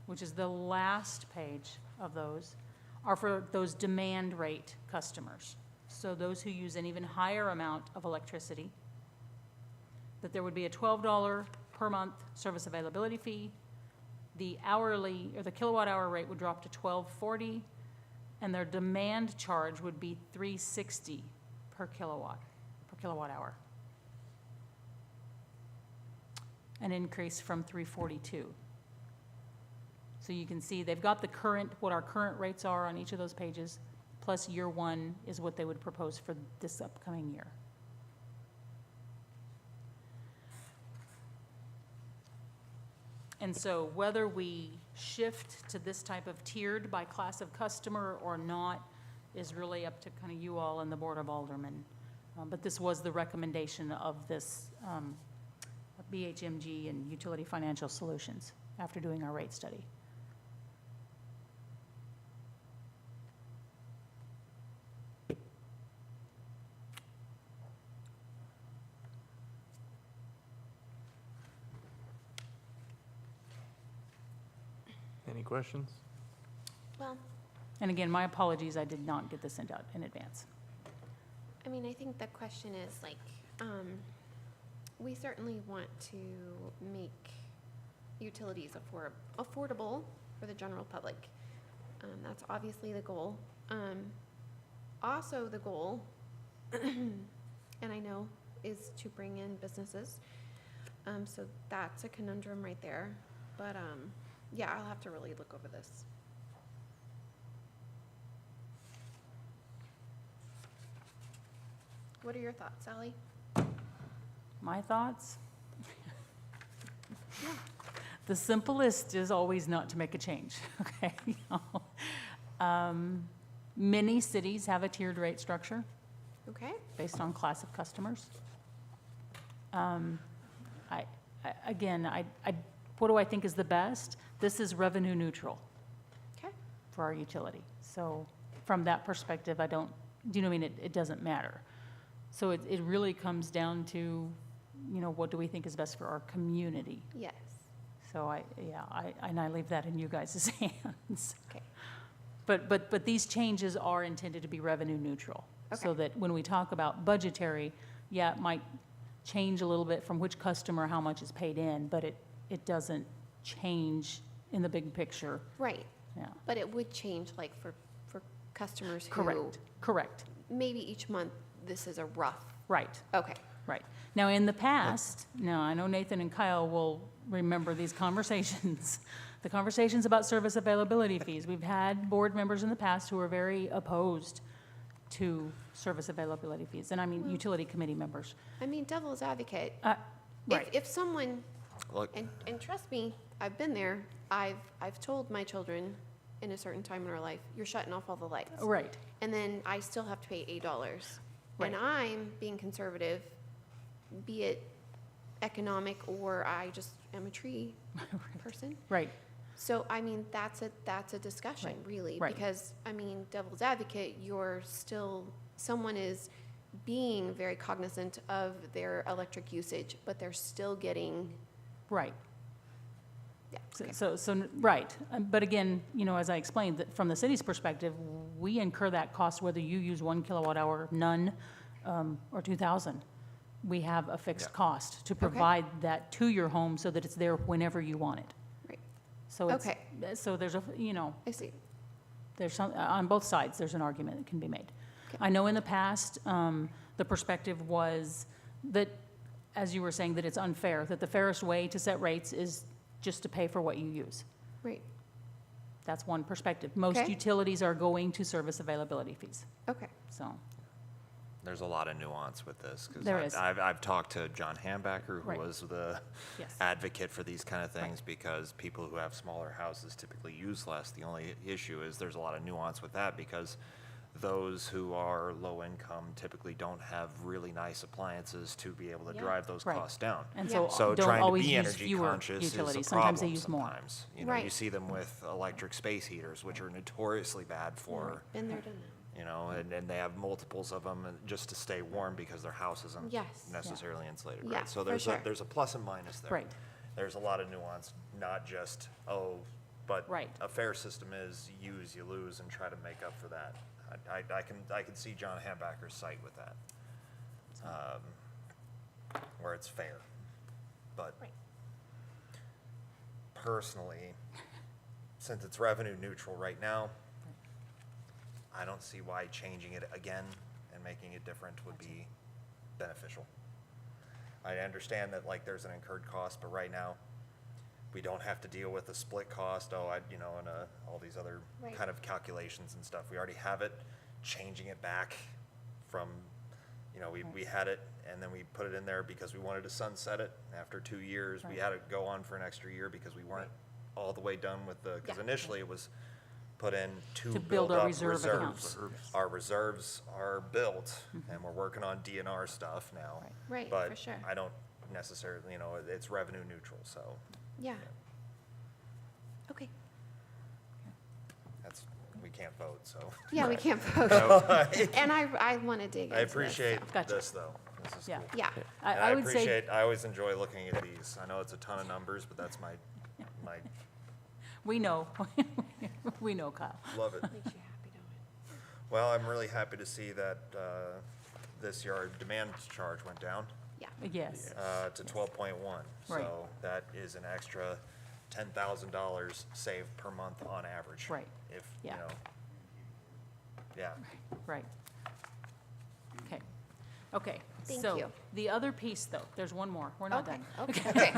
which is the last page of those, are for those demand rate customers. So those who use an even higher amount of electricity, that there would be a $12 per month service availability fee. The hourly, or the kilowatt hour rate would drop to $12.40, and their demand charge would be $3.60 per kilowatt hour. An increase from $3.42. So you can see they've got the current, what our current rates are on each of those pages, plus year 1 is what they would propose for this upcoming year. And so whether we shift to this type of tiered by class of customer or not is really up to kind of you all and the Board of Aldermen. But this was the recommendation of this BHMG and Utility Financial Solutions after doing our rate study. Any questions? Well, And again, my apologies, I did not get this sent out in advance. I mean, I think the question is like, we certainly want to make utilities affordable for the general public. That's obviously the goal. Also the goal, and I know, is to bring in businesses. So that's a conundrum right there. But, yeah, I'll have to really look over this. What are your thoughts, Sally? My thoughts? The simplest is always not to make a change, okay? Many cities have a tiered rate structure Okay, based on class of customers. What do I think is the best? This is revenue neutral okay, for our utility. So from that perspective, do you know what I mean? It doesn't matter. So it really comes down to, what do we think is best for our community? yes, So I leave that in you guys' hands. okay, But these changes are intended to be revenue neutral. So Okay. that when we talk about budgetary, yeah, it might change a little bit from which customer, how much is paid in, but it doesn't change in the big picture. right. Yeah, But it would change like for customers who. correct, Maybe each month, this is a rough, right. okay, Right. Now, in the past, now, I know Nathan and Kyle will remember these conversations, the conversations about service availability fees. We've had board members in the past who are very opposed to service availability fees, and I mean utility committee members. I mean, devil's advocate. Right. If someone, Look, and trust me, I've been there, I've told my children in a certain time in our life, you're shutting off all the lights. Right, And then I still have to pay $8. Right. And I'm being conservative, be it economic or I just am a tree person. right, So, I mean, that's a discussion, Right, really. right. Because, I mean, devil's advocate, someone is being very cognizant of their electric usage, but they're still getting, right. yeah, okay. Right. But again, as I explained, that from the city's perspective, we incur that cost whether you use 1 kilowatt hour, none, or 2,000. We have a fixed Yeah. cost to provide that to your home so that it's there whenever you want it. Right. So it's, Okay. so there's I see. there's some, on both sides, there's an argument that can be made. Okay. I know in the past, the perspective was that, as you were saying, that it's unfair, that the fairest way to set rates is just to pay for what you use. Right, That's one perspective. Most Okay. utilities are going to service availability fees, okay, so, there's a lot of nuance with this, There because is. I've talked to John Hambacker, who Right. was the yes. advocate for these kind of things, because people who have smaller houses typically use less. The only issue is there's a lot of nuance with that, because those who are low income typically don't have really nice appliances to be able to Yeah. drive those Right. costs down. And Yeah. So don't trying to always be use energy fewer conscious is a utilities. Sometimes they problem use more. sometimes. You Right. see them with electric space heaters, which are notoriously bad for, been there, done and they have multiples of them just to stay warm because their house isn't Yes. necessarily insulated, Yeah, right? So for there's sure. there's a plus and minus there. Right. There's a lot of nuance, not just, but Right. a fair system is use, you lose, and try to make up for that. I can see John Hambacker's site with that, where it's fair. But Right. personally, since it's revenue neutral right now, I don't see why changing it again and making it different would be beneficial. I understand that like there's an incurred cost, but right now, we don't have to deal with a split cost, and all these other Right. kind of calculations and stuff. We already have it. Changing it back from, we had it and then we put it in there because we wanted to sunset it. After 2 years, we Right. had it go on for an extra year because we weren't all the way done with because Yeah. initially it was put in to To build build our up reserve reserves. accounts. Our reserves are built and we're working on DNR stuff now. Right. Right, But for sure. I don't necessarily, it's revenue neutral, so Yeah. Okay, we can't vote, so. yeah, we can't vote. I And I want to dig into this. appreciate so. Gotcha. this, though. This is Yeah. cool. Yeah, And I would say, appreciate, I always enjoy looking at these. I know it's a ton of numbers, but that's my We know. We know, Kyle. Love it. Makes you happy, don't it? Well, I'm really happy to see that this year our demand charge went down Yeah. Yes. to 12.1. Right. So that is an extra $10,000 saved per month on average. Right. If, you Yeah. know, yeah. Right. Okay. Okay. Thank So you. the other piece, though, there's one more. We're not done. Okay.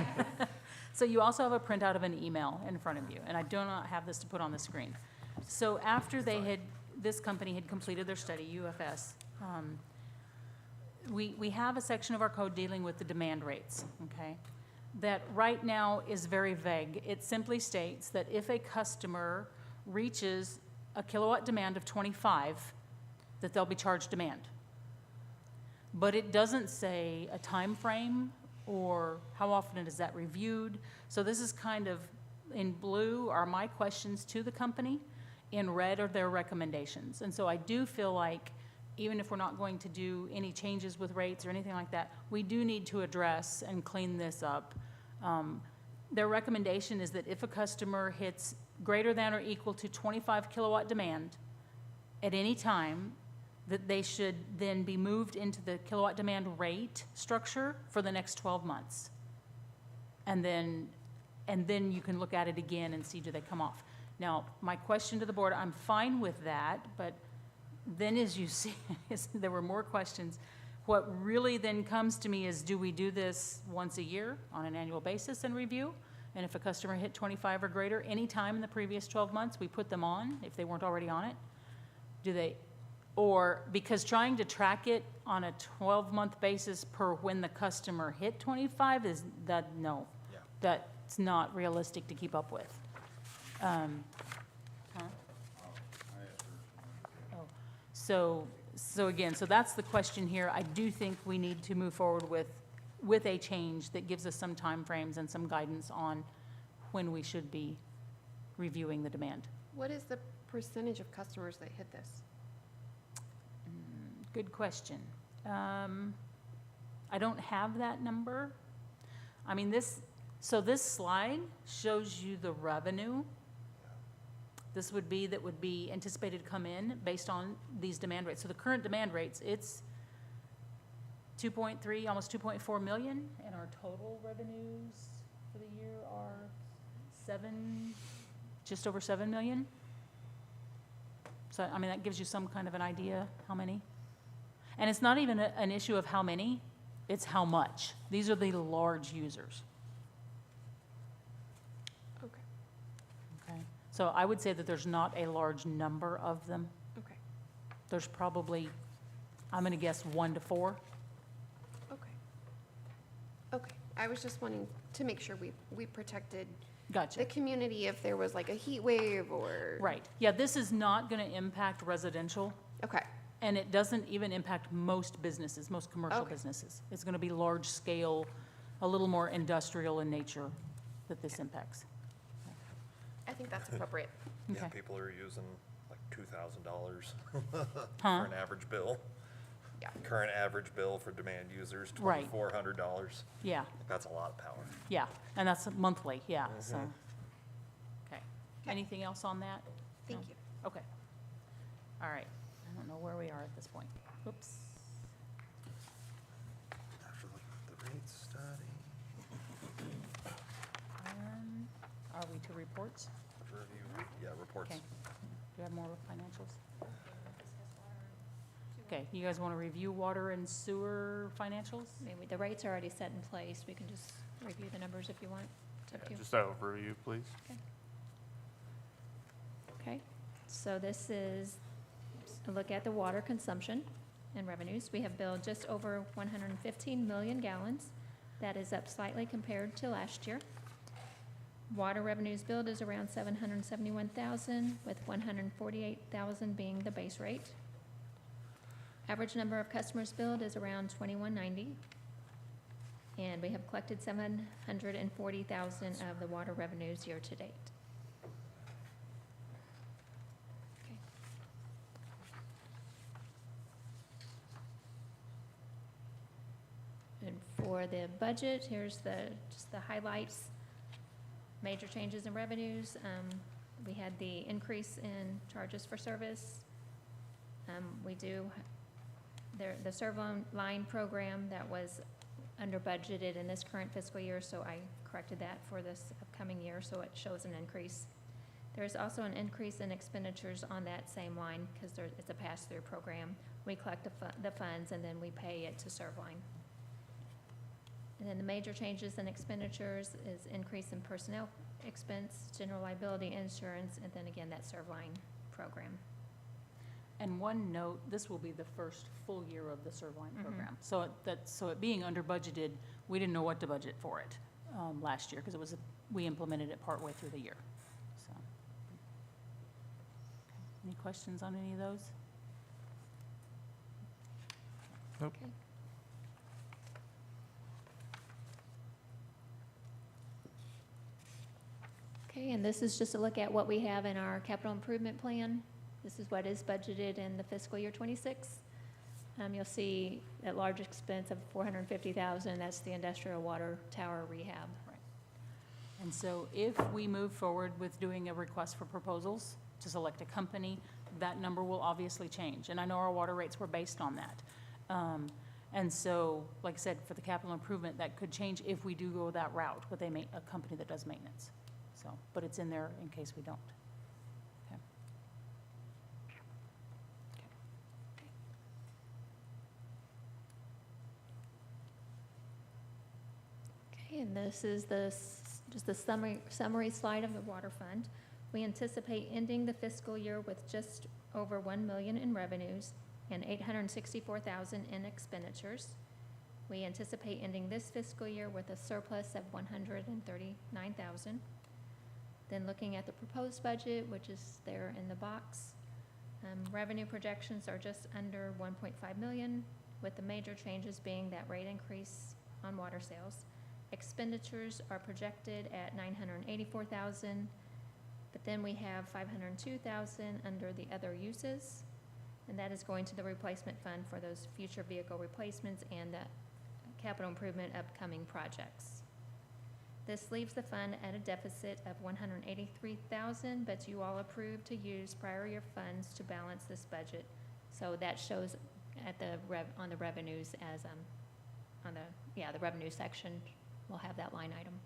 So you also have a printout of an email in front of you, and I do not have this to put on the screen. So after this company had completed their study, UFS, we have a section of our code dealing with the demand rates, okay? That right now is very vague. It simply states that if a customer reaches a kilowatt demand of 25, that they'll be charged demand. But it doesn't say a time frame or how often is that reviewed. So this is kind of, in blue are my questions to the company, in red are their recommendations. And so I do feel like, even if we're not going to do any changes with rates or anything like that, we do need to address and clean this up. Their recommendation is that if a customer hits greater than or equal to 25 kilowatt demand at any time, that they should then be moved into the kilowatt demand rate structure for the next 12 months. And then you can look at it again and see, do they come off? Now, my question to the board, I'm fine with that, but then as you see, there were more questions. What really then comes to me is, do we do this once a year on an annual basis and review? And if a customer hit 25 or greater any time in the previous 12 months, we put them on if they weren't already on it? Do they? Or, because trying to track it on a 12-month basis per when the customer hit 25 is that, no. Yeah. That's not realistic to keep up with. Huh? Oh, so again, so that's the question here. I do think we need to move forward with a change that gives us some timeframes and some guidance on when we should be reviewing the demand. What is the percentage of customers that hit this? Good question. I don't have that number. I mean, this slide shows you the revenue. This would be anticipated to come in based on these demand rates. So the current demand rates, it's 2.3, almost 2.4 million, and our total revenues for the year are just over 7 million. So, I mean, that gives you some kind of an idea how many. And it's not even an issue of how many, it's how much. These are the large users, Okay. okay? So I would say that there's not a large number of them. Okay. There's probably, I'm gonna guess 1 to 4. Okay. Okay. I was just wanting to make sure we protected Gotcha. the community if there was like a heat wave or. Right. Yeah, this is not gonna impact residential, Okay. and it doesn't even impact most businesses, most commercial Okay. businesses. It's gonna be large scale, a little more industrial in nature that this impacts. I think that's appropriate. Yeah, Okay. people are using like $2,000 Huh? for an average bill. Yeah. Current average bill for demand users, Right. $2,400. Yeah, That's a lot of power. yeah, and that's monthly, yeah, so. Mhm. Okay. Anything else on that? Thank No? you. Okay. All right. I don't know where we are at this point. Oops. After looking at the rate study, Are we to reports? review, yeah, reports. Okay. Do you have more financials? Okay, you guys want to review water and sewer financials? Maybe the rates are already set in place. We can just review the numbers if you want. It's up to you. Just an overview, please. Okay, so this is a look at the water consumption and revenues. We have billed just over 115 million gallons. That is up slightly compared to last year. Water revenues billed is around 771,000, with 148,000 being the base rate. Average number of customers billed is around 2190. And we have collected 740,000 of the water revenues year to date. Okay. And for the budget, here's just the highlights. Major changes in revenues, we had the increase in charges for service. We do, the serve line program that was under budgeted in this current fiscal year, so I corrected that for this upcoming year, so it shows an increase. There's also an increase in expenditures on that same line, because it's a pass-through program. We collect the funds, and then we pay it to Servline. And then the major changes in expenditures is increase in personnel expense, general liability insurance, and then again, that Servline program. And one note, this will be the first full year of the Servline program. So it being under budgeted, we didn't know what to budget for it last year, because we implemented it partway through the year, so. Any questions on any of those? Nope. Okay. Okay, and this is just a look at what we have in our capital improvement plan. This is what is budgeted in the fiscal year '26. You'll see at large expense of $450,000, that's the industrial water tower rehab. And so if we move forward with doing a request for proposals to select a company, that number will obviously change. And I know our water rates were based on that. And so, like I said, for the capital improvement, that could change if we do go that route with a company that does maintenance. So, but it's in there in case we don't. Okay. Okay, and this is just the summary slide of the water fund. We anticipate ending the fiscal year with just over $1 million in revenues and $864,000 in expenditures. We anticipate ending this fiscal year with a surplus of $139,000. Then looking at the proposed budget, which is there in the box, revenue projections are just under 1.5 million, with the major changes being that rate increase on water sales. Expenditures are projected at $984,000, but then we have $502,000 under the other uses, and that is going to the replacement fund for those future vehicle replacements and the capital improvement upcoming projects. This leaves the fund at a deficit of $183,000, but you all approved to use prior year funds to balance this budget. So that shows at on the revenues as, the revenue section, we'll have that line item.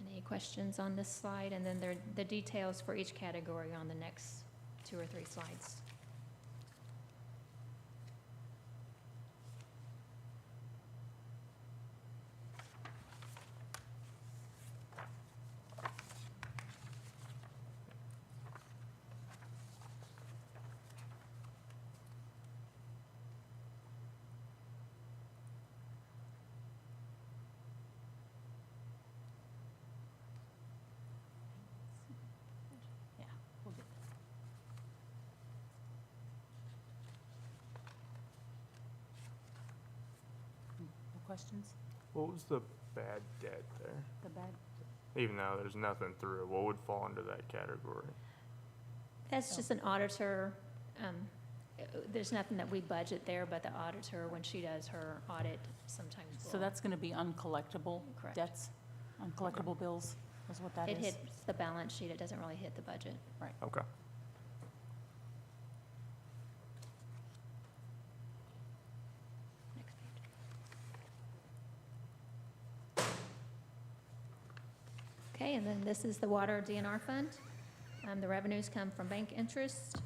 Any questions on this slide? And then the details for each category on the next 2 or 3 slides. Yeah, we'll get there. No questions? What was the bad debt there? The bad? Even though there's nothing through it, what would fall under that category? That's just an auditor, there's nothing that we budget there, but the auditor, when she does her audit, sometimes So will. that's going to be uncollectible Correct. debts, uncollectible bills is what that It is? hits the balance sheet, it doesn't really hit the budget. Right. Okay. Next page. Okay, and then this is the water DNR fund. The revenues come from bank interest,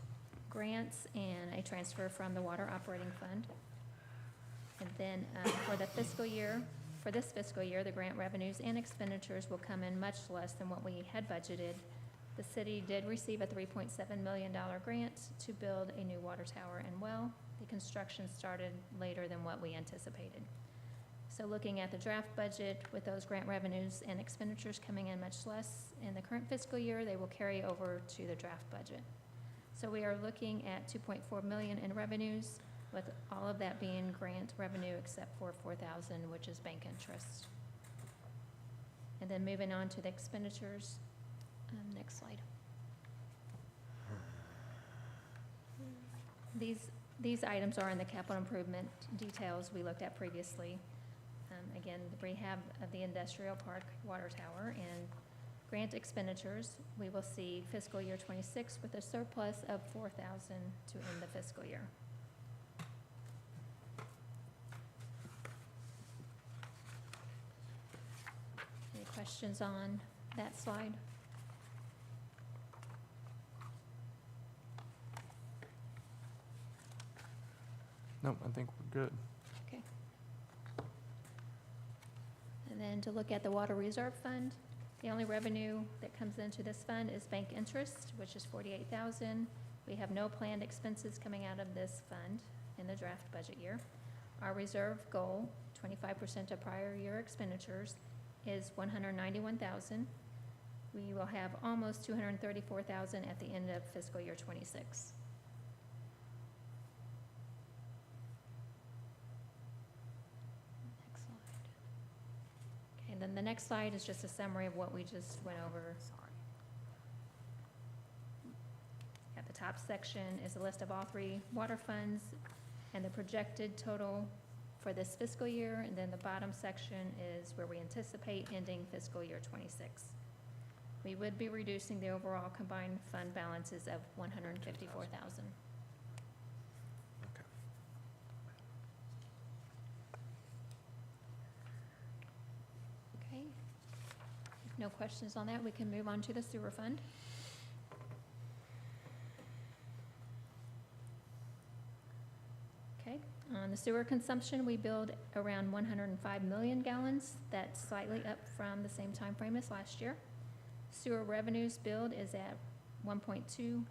grants, and a transfer from the water operating fund. And then for this fiscal year, the grant revenues and expenditures will come in much less than what we had budgeted. The city did receive a $3.7 million grant to build a new water tower and well. The construction started later than what we anticipated. So looking at the draft budget, with those grant revenues and expenditures coming in much less in the current fiscal year, they will carry over to the draft budget. So we are looking at 2.4 million in revenues, with all of that being grant revenue except for 4,000, which is bank interest. And then moving on to the expenditures. Next slide. These items are in the capital improvement details we looked at previously. again, the rehab of the industrial park water tower and grant expenditures, we will see fiscal year '26 with a surplus of $4,000 to end the fiscal year. Any questions on that slide? Nope, I think we're good. Okay. And then to look at the water reserve fund, the only revenue that comes into this fund is bank interest, which is $48,000. We have no planned expenses coming out of this fund in the draft budget year. Our reserve goal, 25% of prior year expenditures, is $191,000. We will have almost $234,000 at the end of fiscal year '26. Next slide. Okay, then the next slide is just a summary of what we just went over. Sorry. At the top section is a list of all three water funds and the projected total for this fiscal year, and then the bottom section is where we anticipate ending fiscal year '26. We would be reducing the overall combined fund balances of $154,000. Okay. Okay. If no questions on that, we can move on to the sewer fund. Okay, on the sewer consumption, we billed around 105 million gallons. That's slightly up from the same time frame as last year. Sewer revenues billed is at 1.2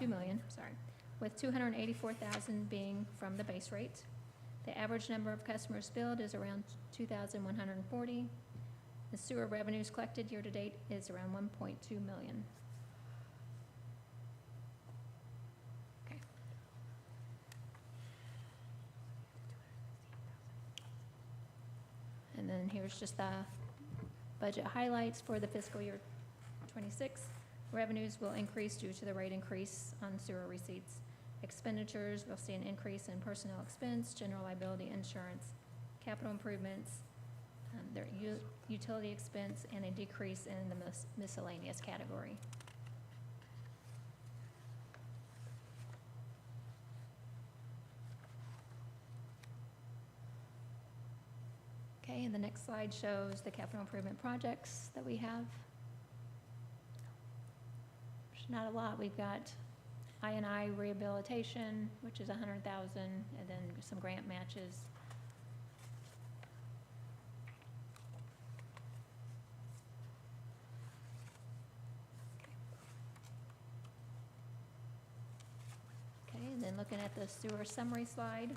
million, with 284,000 being from the base rate. The average number of customers billed is around 2,140. The sewer revenues collected year-to-date is around 1.2 million. Okay. And then here's just the budget highlights for the fiscal year '26. Revenues will increase due to the rate increase on sewer receipts. Expenditures, we'll see an increase in personnel expense, general liability insurance, capital improvements, their utility expense, and a decrease in the miscellaneous category. Okay, and the next slide shows the capital improvement projects that we have. There's not a lot. We've got I&I rehabilitation, which is $100,000, and then some grant matches. Okay, and then looking at the sewer summary slide.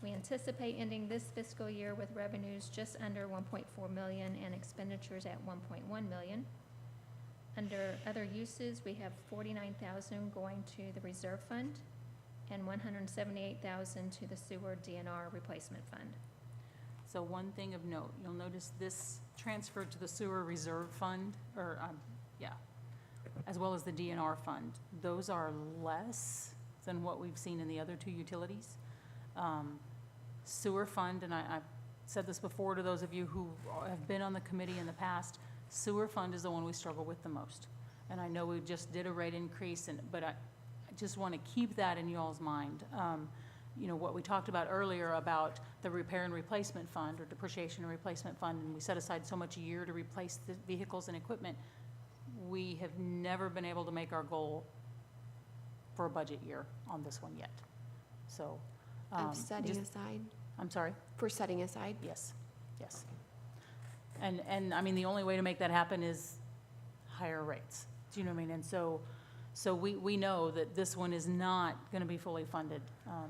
We anticipate ending this fiscal year with revenues just under 1.4 million and expenditures at 1.1 million. Under other uses, we have 49,000 going to the reserve fund and 178,000 to the sewer DNR replacement fund. So one thing of note, you'll notice this transferred to the sewer reserve fund, or, as well as the DNR fund. Those are less than what we've seen in the other two utilities. Sewer fund, and I've said this before to those of you who have been on the committee in the past, sewer fund is the one we struggle with the most. And I know we just did a rate increase, but I just want to keep that in y'all's mind. You know, what we talked about earlier about the repair and replacement fund or depreciation and replacement fund, and we set aside so much a year to replace the vehicles and equipment. We have never been able to make our goal for a budget year on this one yet. So. Of setting just- aside, I'm sorry? for setting aside. Yes, yes. And I mean, the only way to make that happen is higher rates. Do you know what I mean? And so we know that this one is not going to be fully funded.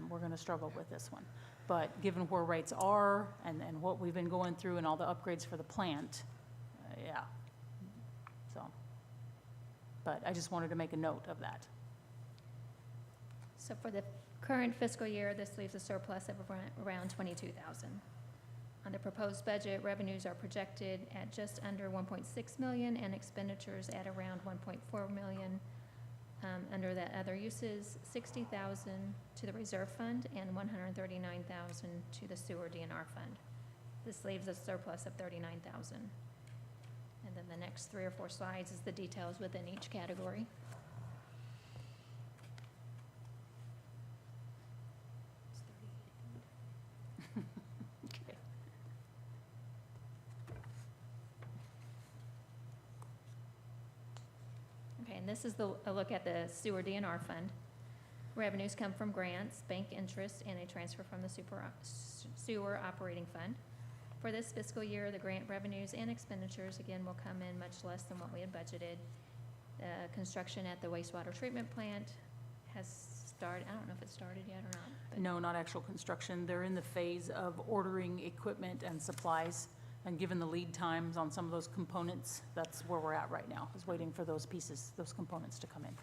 We're going to struggle with this one. But given where rates are and what we've been going through and all the upgrades for the plant, yeah. So, but I just wanted to make a note of that. So for the current fiscal year, this leaves a surplus of around 22,000. On the proposed budget, revenues are projected at just under 1.6 million and expenditures at around 1.4 million. under that other uses, 60,000 to the reserve fund and 139,000 to the sewer DNR fund. This leaves a surplus of 39,000. And then the next 3 or 4 slides is the details within each category. Okay. Okay, and this is a look at the sewer DNR fund. Revenues come from grants, bank interest, and a transfer from the sewer operating fund. For this fiscal year, the grant revenues and expenditures, again, will come in much less than what we had budgeted. Construction at the wastewater treatment plant has started, I don't know if it started yet or not. but- No, not actual construction. They're in the phase of ordering equipment and supplies. And given the lead times on some of those components, that's where we're at right now, is waiting for those pieces, those components to come in.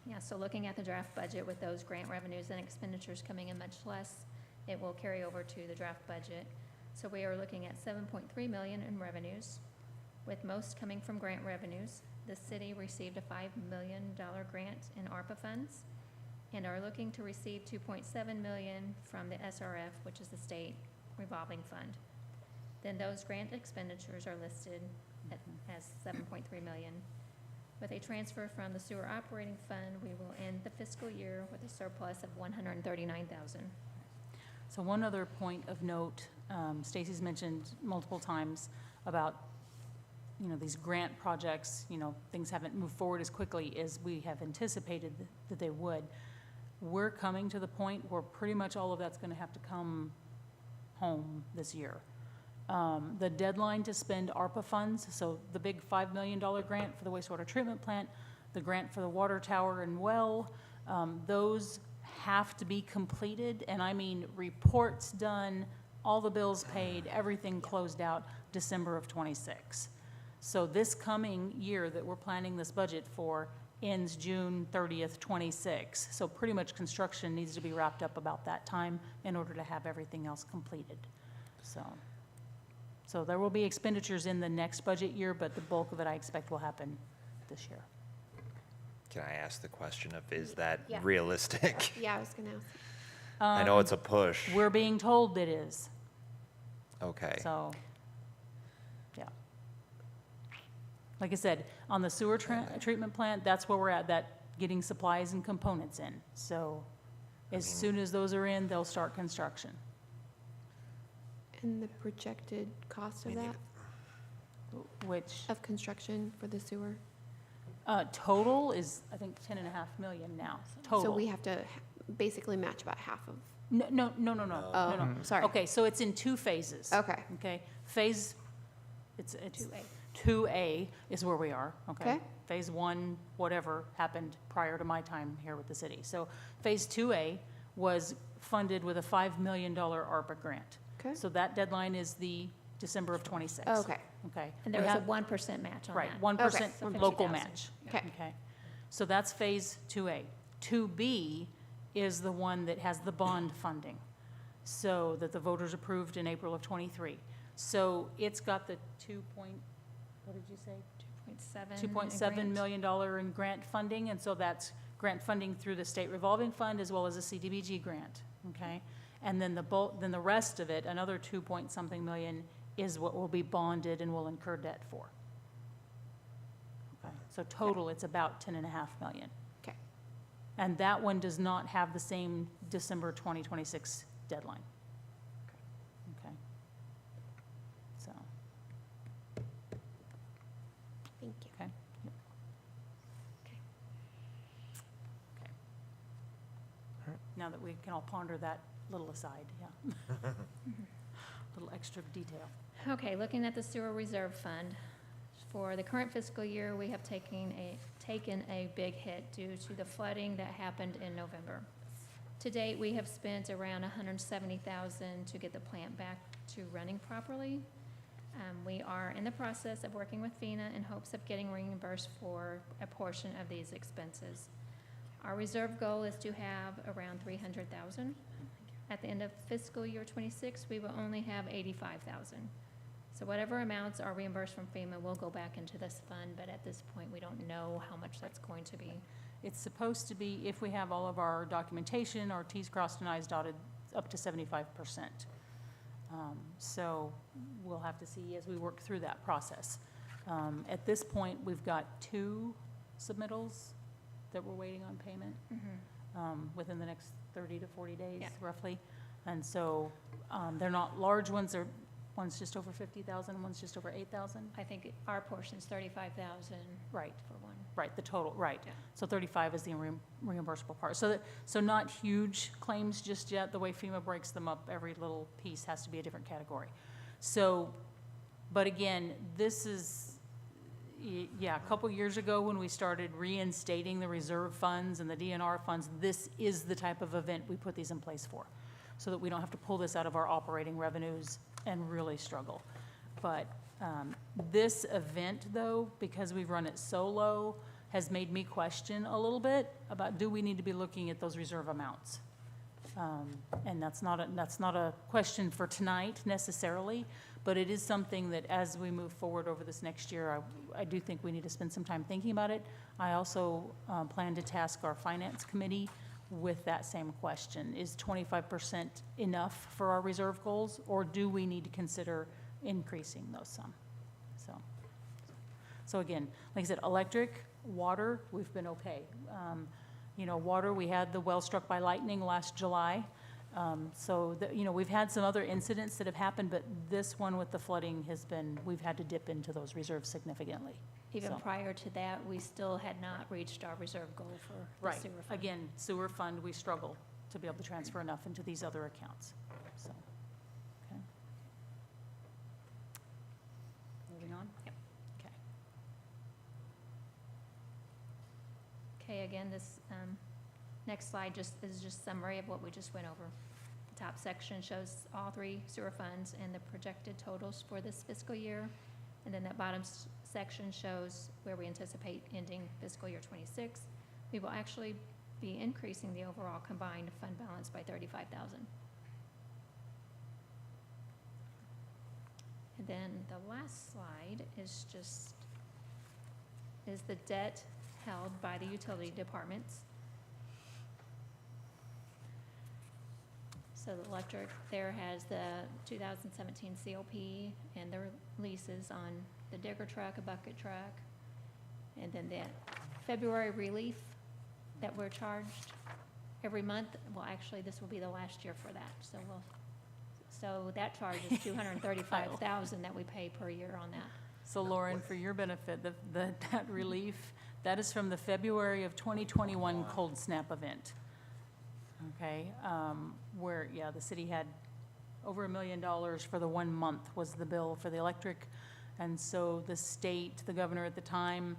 Yeah, so looking at the draft budget with those grant revenues and expenditures coming in much less, it will carry over to the draft budget. So we are looking at 7.3 million in revenues, with most coming from grant revenues. The city received a $5 million grant in ARPA funds and are looking to receive 2.7 million from the SRF, which is the state revolving fund. Then those grant expenditures are listed as 7.3 million. With a transfer from the sewer operating fund, we will end the fiscal year with a surplus of 139,000. So one other point of note, Stacy's mentioned multiple times about, these grant projects, things haven't moved forward as quickly as we have anticipated that they would. We're coming to the point where pretty much all of that's going to have to come home this year. The deadline to spend ARPA funds, so the big $5 million grant for the wastewater treatment plant, the grant for the water tower and well, those have to be completed, and I mean reports done, all the bills paid, everything closed out December of '26. So this coming year that we're planning this budget for ends June 30th, '26. So pretty much construction needs to be wrapped up about that time in order to have everything else completed. So there will be expenditures in the next budget year, but the bulk of it I expect will happen this year. Can I ask the question of, is that Yeah. realistic? Yeah, I was gonna ask. I know it's a push. We're being told it is, Okay. so, yeah. Like I said, on the sewer treatment plant, that's where we're at, that getting supplies and components in. So as soon as those are in, they'll start construction. And the projected cost of that, Which, of construction for the sewer? total is, I think, 10.5 million now, total. So we have to basically match about half of, No. oh, sorry. Okay, so it's in 2 phases. Okay, Okay, phase, it's 2A. 2A is where we are, okay? Okay. Phase 1, whatever happened prior to my time here with the city. So phase 2A was funded with a $5 million ARPA grant. okay, So that deadline is the December of '26. okay, Okay. And there We was a have- 1% match on that. Right, 1% So local 50,000. match. okay. Okay, so that's phase 2A. 2B is the one that has the bond funding, so that the voters approved in April of '23. So it's got the what did you say? 2.7 million dollar in grant funding, and so that's grant funding through the state revolving fund as well as a CDBG grant, okay? And then then the rest of it, another 2-point-something million, is what will be bonded and will incur debt for. Okay, so total, it's about 10.5 million. Okay. And that one does not have the same December 2026 deadline. Okay. So, Thank you. okay. Yep. Okay. Okay. Now that we can all ponder that little aside, yeah. Little extra detail. Okay, looking at the sewer reserve fund, for the current fiscal year, we have taken a big hit due to the flooding that happened in November. To date, we have spent around $170,000 to get the plant back to running properly. We are in the process of working with FENA in hopes of getting reimbursed for a portion of these expenses. Our reserve goal is to have around $300,000. At the end of fiscal year '26, we will only have $85,000. So whatever amounts are reimbursed from FEMA will go back into this fund, but at this point, we don't know how much that's going to be. It's supposed to be, if we have all of our documentation, our Ts crossed and Is dotted, up to 75%. So we'll have to see as we work through that process. At this point, we've got 2 submittals that we're waiting on payment within the next 30 to 40 days, Yeah. roughly. And so they're not large ones, one's just over 50,000, one's just over 8,000. I think our portion's 35,000 Right. for one. Right, the total, right. Yeah. So 35 is the reimbursable part. So not huge claims just yet. The way FEMA breaks them up, every little piece has to be a different category. So, but again, this is, yeah, a couple years ago when we started reinstating the reserve funds and the DNR funds, this is the type of event we put these in place for, so that we don't have to pull this out of our operating revenues and really struggle. But this event, though, because we've run it so low, has made me question a little bit about, do we need to be looking at those reserve amounts? And that's not a question for tonight necessarily, but it is something that as we move forward over this next year, I do think we need to spend some time thinking about it. I also plan to task our finance committee with that same question. Is 25% enough for our reserve goals, or do we need to consider increasing those some? So again, like I said, electric, water, we've been okay. Water, we had the well struck by lightning last July. We've had some other incidents that have happened, but this one with the flooding we've had to dip into those reserves significantly. Even So- prior to that, we still had not reached our reserve goal for the Right, sewer fund. again, sewer fund, we struggle to be able to transfer enough into these other accounts, so. Okay. Moving on? Yep. Okay. Okay, again, this next slide is just summary of what we just went over. The top section shows all 3 sewer funds and the projected totals for this fiscal year. And then that bottom section shows where we anticipate ending fiscal year '26. We will actually be increasing the overall combined fund balance by $35,000. And then the last slide is the debt held by the utility departments. So the electric there has the 2017 COP and their leases on the digger truck, a bucket truck, and then the February relief that we're charged every month. Well, actually, this will be the last year for that, so that charge is $235,000 that we pay per year on that. So Lauren, for your benefit, that relief, that is from the February of 2021 cold snap event. Okay, where, the city had over $1 million for the 1 month was the bill for the electric. And so the state, the governor at the time,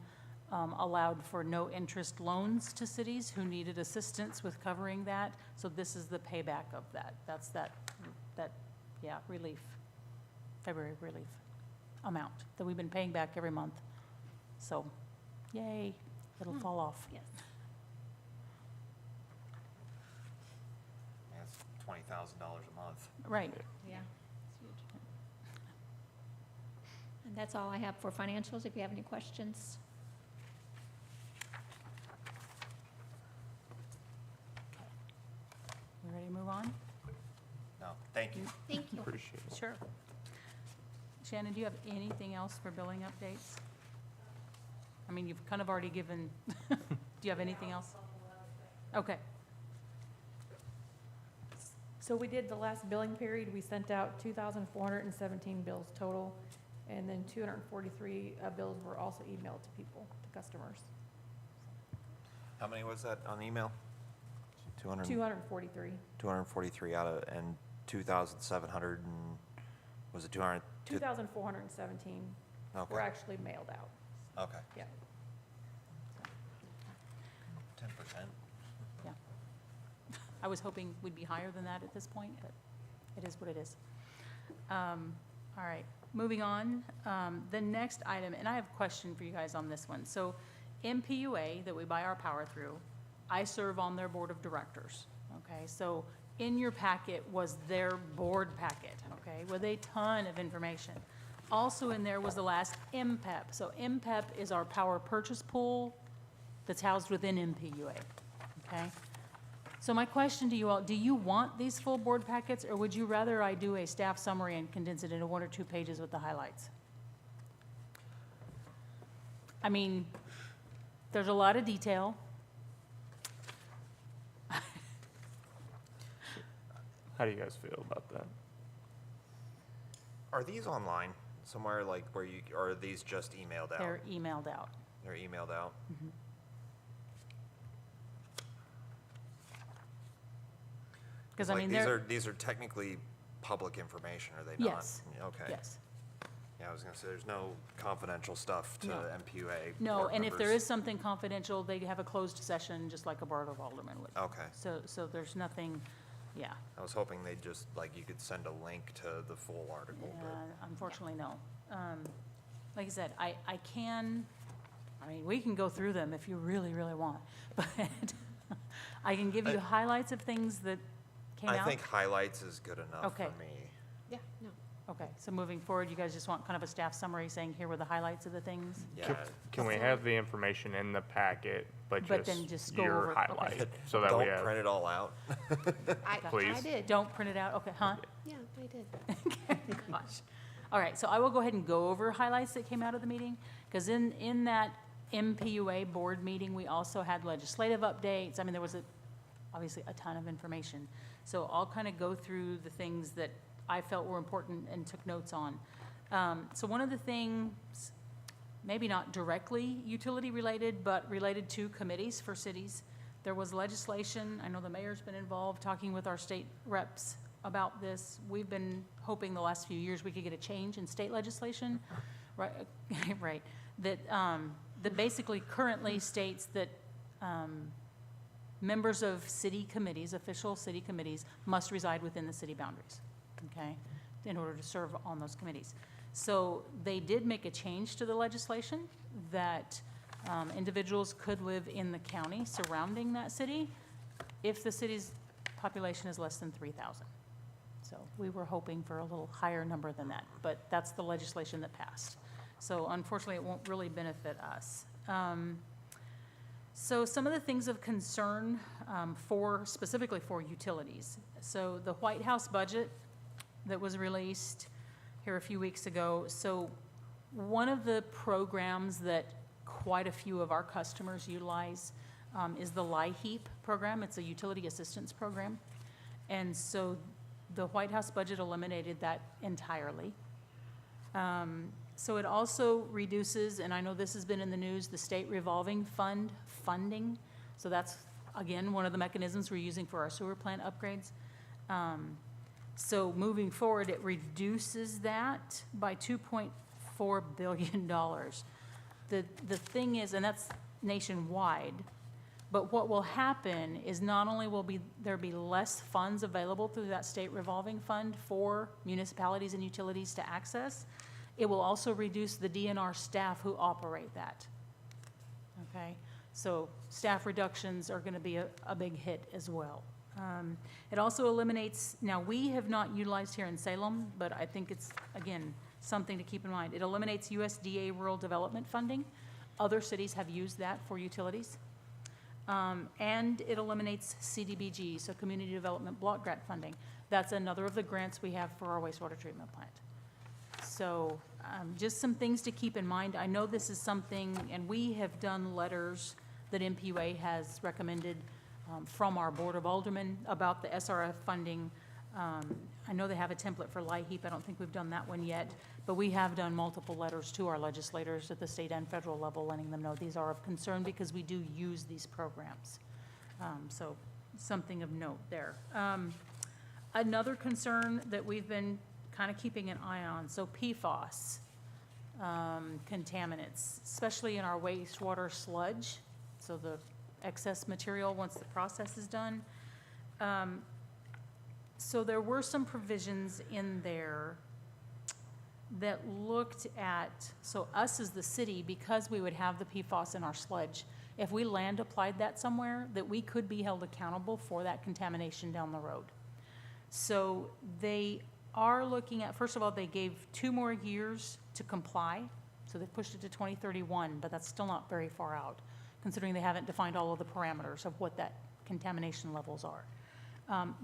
allowed for no interest loans to cities who needed assistance with covering that. So this is the payback of that. That's that relief, February relief amount that we've been paying back every month. So, yay, it'll fall off. Yes. That's $20,000 a month. Right. Yeah, it's huge. And that's all I have for financials. If you have any questions. You ready to move on? No, thank you. Thank you. Appreciate it. Sure. Shannon, do you have anything else for billing updates? I mean, you've kind of already given, do you have anything else? Okay, So we did the last billing period, we sent out 2,417 bills total, and then 243 bills were also emailed to people, to customers. How many was that on email? 200, 243. 243 out of, and 2,700 and, was it 200? 2,417 Okay, were actually mailed out, okay. yeah. 10%. yeah. I was hoping we'd be higher than that at this point, but it is what it is. All right, moving on. The next item, and I have a question for you guys on this one. So MPUA, that we buy our power through, I serve on their board of directors, okay? So in your packet was their board packet, okay, with a ton of information. Also in there was the last MPEP. So MPEP is our power purchase pool that's housed within MPUA, okay? So my question to you all, do you want these full board packets, or would you rather I do a staff summary and condense it into 1 or 2 pages with the highlights? I mean, there's a lot of detail. How do you guys feel about that? Are these online somewhere, like where you, or are these just emailed out? They're emailed out. They're emailed out? Because I Like, mean, these they're, are, these are technically public information, are they not? yes, Okay. yes. Yeah, I was gonna say, there's no confidential stuff to No. MPUA No, board and if there members. is something confidential, they have a closed session, just like a Board of Alderman would. Okay. So there's nothing, yeah. I was hoping they'd just, like, you could send a link to the full article, but. Unfortunately, no. Like I said, I can, I mean, we can go through them if you really, really want, but I can give you highlights of things that came out. I think highlights is good enough Okay. for me. Yeah, no. Okay, so moving forward, you guys just want kind of a staff summary saying here were the highlights of the things? Yeah. Can we have the information in the packet, but But then just go over your it, okay. highlight, so that we Don't have, print it all out. I Please. did. Don't print it out, okay, huh? Yeah, I did. Gosh. All right, so I will go ahead and go over highlights that came out of the meeting, because in that MPUA board meeting, we also had legislative updates. I mean, there was obviously a ton of information. So I'll kind of go through the things that I felt were important and took notes on. So one of the things, maybe not directly utility related, but related to committees for cities, there was legislation, I know the mayor's been involved, talking with our state reps about this. We've been hoping the last few years we could get a change in state legislation, right, right, that basically currently states that members of city committees, official city committees, must reside within the city boundaries, okay, in order to serve on those committees. So they did make a change to the legislation that individuals could live in the county surrounding that city if the city's population is less than 3,000. So we were hoping for a little higher number than that, but that's the legislation that passed. So unfortunately, it won't really benefit us. So some of the things of concern specifically for utilities. So the White House budget that was released here a few weeks ago. So one of the programs that quite a few of our customers utilize is the LIHEAP program. It's a utility assistance program. And so the White House budget eliminated that entirely. So it also reduces, and I know this has been in the news, the state revolving fund funding. So that's, again, one of the mechanisms we're using for our sewer plant upgrades. So moving forward, it reduces that by $2.4 billion. The thing is, and that's nationwide, but what will happen is not only will there be less funds available through that state revolving fund for municipalities and utilities to access, it will also reduce the DNR staff who operate that. Okay, so staff reductions are going to be a big hit as well. It also eliminates, now we have not utilized here in Salem, but I think it's, again, something to keep in mind. It eliminates USDA rural development funding. Other cities have used that for utilities. And it eliminates CDBG, so Community Development Block Grant funding. That's another of the grants we have for our wastewater treatment plant. So just some things to keep in mind. I know this is something, and we have done letters that MPUA has recommended from our Board of Aldermen about the SRF funding. I know they have a template for LIHEAP. I don't think we've done that one yet, but we have done multiple letters to our legislators at the state and federal level, letting them know these are of concern because we do use these programs. So something of note there. Another concern that we've been kind of keeping an eye on, so PFAS contaminants, especially in our wastewater sludge, so the excess material once the process is done. So there were some provisions in there that looked at, so us as the city, because we would have the PFAS in our sludge, if we land applied that somewhere, that we could be held accountable for that contamination down the road. So they are looking at, first of all, they gave 2 more years to comply, so they pushed it to 2031, but that's still not very far out, considering they haven't defined all of the parameters of what that contamination levels are.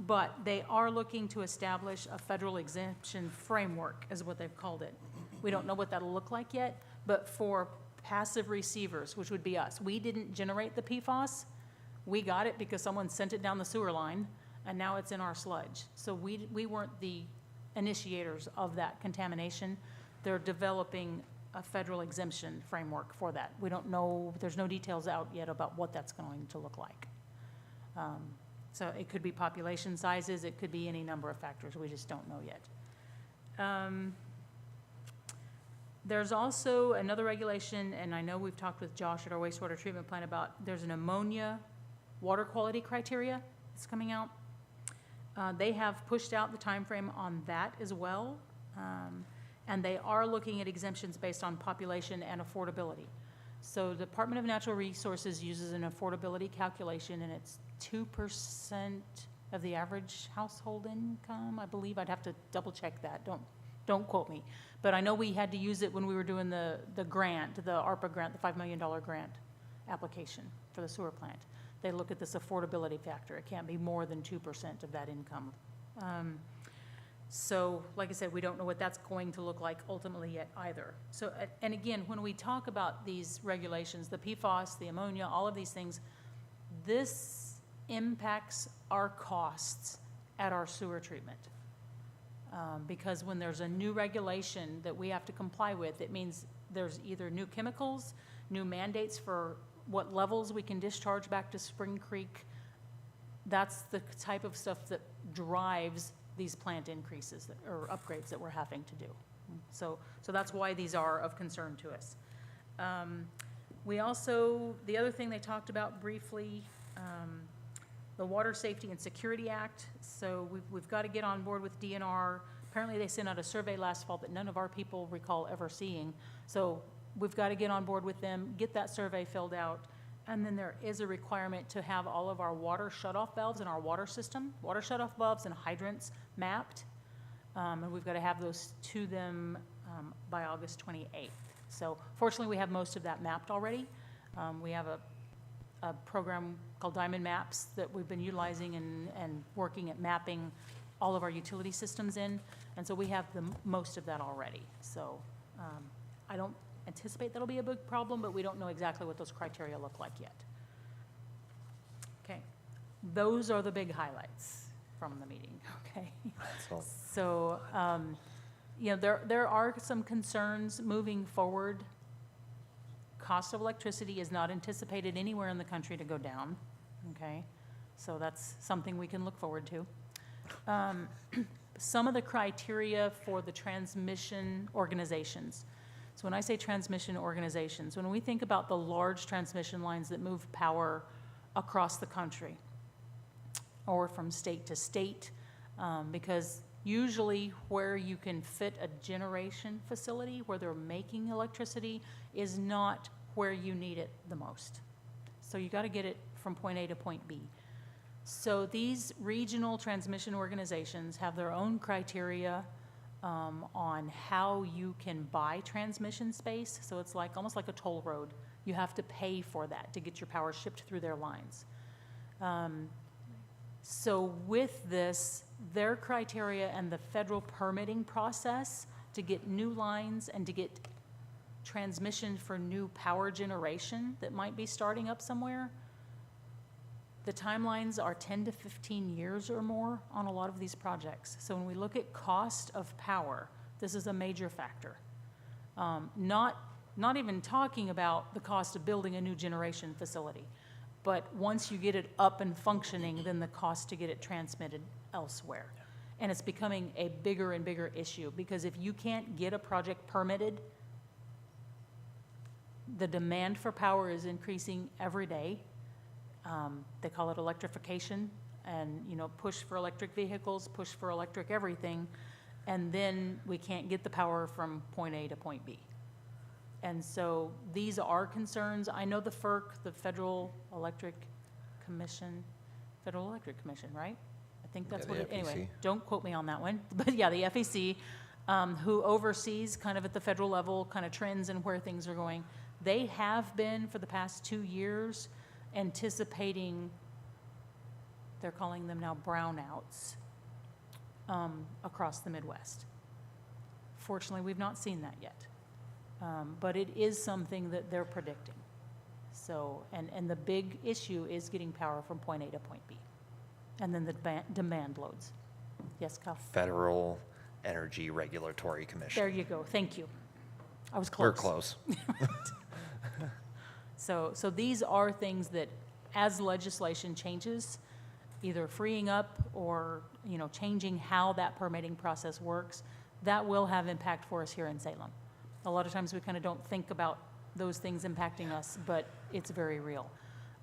But they are looking to establish a federal exemption framework, is what they've called it. We don't know what that'll look like yet, but for passive receivers, which would be us, we didn't generate the PFAS. We got it because someone sent it down the sewer line, and now it's in our sludge. So we weren't the initiators of that contamination. They're developing a federal exemption framework for that. We don't know, there's no details out yet about what that's going to look like. So it could be population sizes, it could be any number of factors, we just don't know yet. There's also another regulation, and I know we've talked with Josh at our wastewater treatment plant about, there's an ammonia water quality criteria that's coming out. They have pushed out the time frame on that as well, and they are looking at exemptions based on population and affordability. So the Department of Natural Resources uses an affordability calculation, and it's 2% of the average household income, I believe. I'd have to double check that. Don't quote me. But I know we had to use it when we were doing the grant, the ARPA grant, the $5 million grant application for the sewer plant. They look at this affordability factor. It can't be more than 2% of that income. So, like I said, we don't know what that's going to look like ultimately yet either. So, and again, when we talk about these regulations, the PFAS, the ammonia, all of these things, this impacts our costs at our sewer treatment. Because when there's a new regulation that we have to comply with, it means there's either new chemicals, new mandates for what levels we can discharge back to Spring Creek. That's the type of stuff that drives these plant increases or upgrades that we're having to do. So that's why these are of concern to us. We also, the other thing they talked about briefly, the Water Safety and Security Act. So we've got to get on board with DNR. Apparently they sent out a survey last fall that none of our people recall ever seeing. So we've got to get on board with them, get that survey filled out. And then there is a requirement to have all of our water shutoff valves in our water system, water shutoff valves and hydrants mapped. And we've got to have those to them by August 28th. So fortunately, we have most of that mapped already. We have a program called Diamond Maps that we've been utilizing and working at mapping all of our utility systems in. And so we have most of that already. So I don't anticipate that'll be a big problem, but we don't know exactly what those criteria look like yet. Okay, those are the big highlights from the meeting, okay? So, you know, there are some concerns moving forward. Cost of electricity is not anticipated anywhere in the country to go down, okay? So that's something we can look forward to. Some of the criteria for the transmission organizations. So when I say transmission organizations, when we think about the large transmission lines that move power across the country or from state to state, because usually where you can fit a generation facility where they're making electricity is not where you need it the most. So you got to get it from point A to point B. So these regional transmission organizations have their own criteria on how you can buy transmission space. So it's like almost like a toll road. You have to pay for that to get your power shipped through their lines. So with this, their criteria and the federal permitting process to get new lines and to get transmission for new power generation that might be starting up somewhere, the timelines are 10 to 15 years or more on a lot of these projects. So when we look at cost of power, this is a major factor. Not even talking about the cost of building a new generation facility, but once you get it up and functioning, then the cost to get it transmitted elsewhere. And it's becoming a bigger and bigger issue because if you can't get a project permitted, the demand for power is increasing every day. They call it electrification and, you know, push for electric vehicles, push for electric everything, and then we can't get the power from point A to point B. And so these are concerns. I know the FERC, the Federal Electric Commission, right? I think that's Yeah, what the it, anyway, FEC. don't quote me on that one. But yeah, the FEC, who oversees kind of at the federal level, kind of trends and where things are going. They have been for the past 2 years anticipating, they're calling them now brownouts, across the Midwest. Fortunately, we've not seen that yet. But it is something that they're predicting. So, and the big issue is getting power from point A to point B. And then the demand loads. Yes, Kyle? Federal Energy Regulatory Commission. There you go. Thank you. I was close. We're close. So these are things that, as legislation changes, either freeing up or, changing how that permitting process works, that will have impact for us here in Salem. A lot of times we kind of don't think about those things impacting us, but it's very real.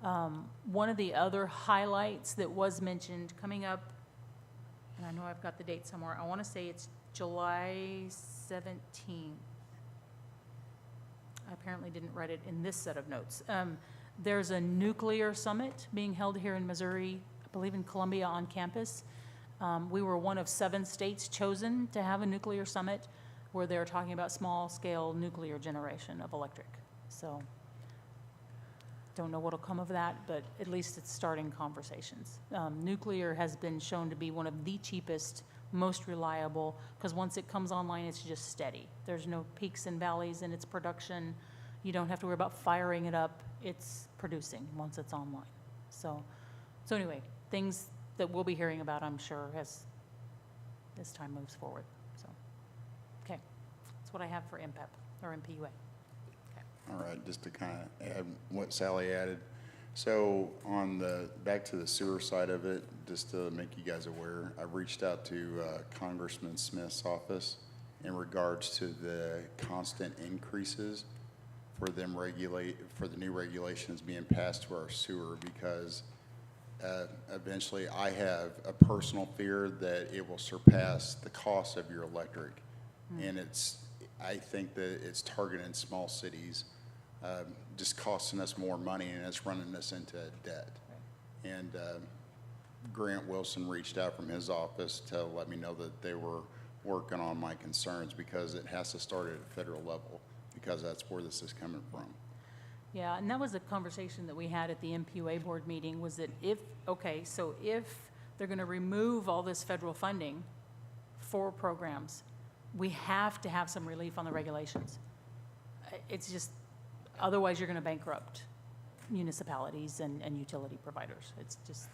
One of the other highlights that was mentioned coming up, and I know I've got the date somewhere, I want to say it's July 17th. I apparently didn't write it in this set of notes. There's a nuclear summit being held here in Missouri, I believe in Columbia on campus. We were one of 7 states chosen to have a nuclear summit where they're talking about small-scale nuclear generation of electric. So, don't know what'll come of that, but at least it's starting conversations. Nuclear has been shown to be one of the cheapest, most reliable, because once it comes online, it's just steady. There's no peaks and valleys in its production. You don't have to worry about firing it up. It's producing once it's online. So anyway, things that we'll be hearing about, I'm sure, as time moves forward. So, okay, that's what I have for MPEP, or MPUA. All right, just to kind of add what Sally added. So back to the sewer side of it, just to make you guys aware, I reached out to Congressman Smith's office in regards to the constant increases for the new regulations being passed to our sewer, because eventually I have a personal fear that it will surpass the cost of your electric. And I think that it's targeting small cities, just costing us more money, and it's running us into debt. And Grant Wilson reached out from his office to let me know that they were working on my concerns, because it has to start at a federal level, because that's where this is coming from. Yeah, and that was a conversation that we had at the MPUA board meeting, was that if they're going to remove all this federal funding for programs, we have to have some relief on the regulations. It's just, otherwise you're going to bankrupt municipalities and utility providers. It's just,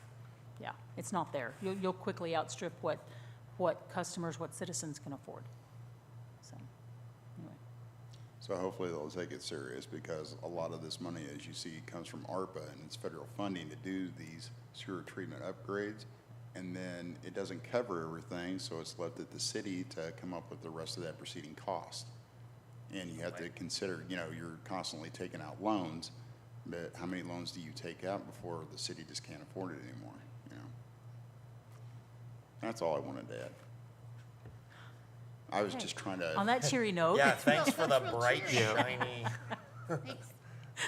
yeah, it's not there. You'll quickly outstrip what customers, what citizens can afford. So, anyway. So hopefully they'll take it serious, because a lot of this money, as you see, comes from ARPA, and it's federal funding to do these sewer treatment upgrades. And then it doesn't cover everything, so it's left at the city to come up with the rest of that preceding cost. And you have to consider, you're constantly taking out loans, but how many loans do you take out before the city just can't afford it anymore, That's all I wanted to add. I was just trying On to, that cheery note, Yeah, thanks for the bright, shiny.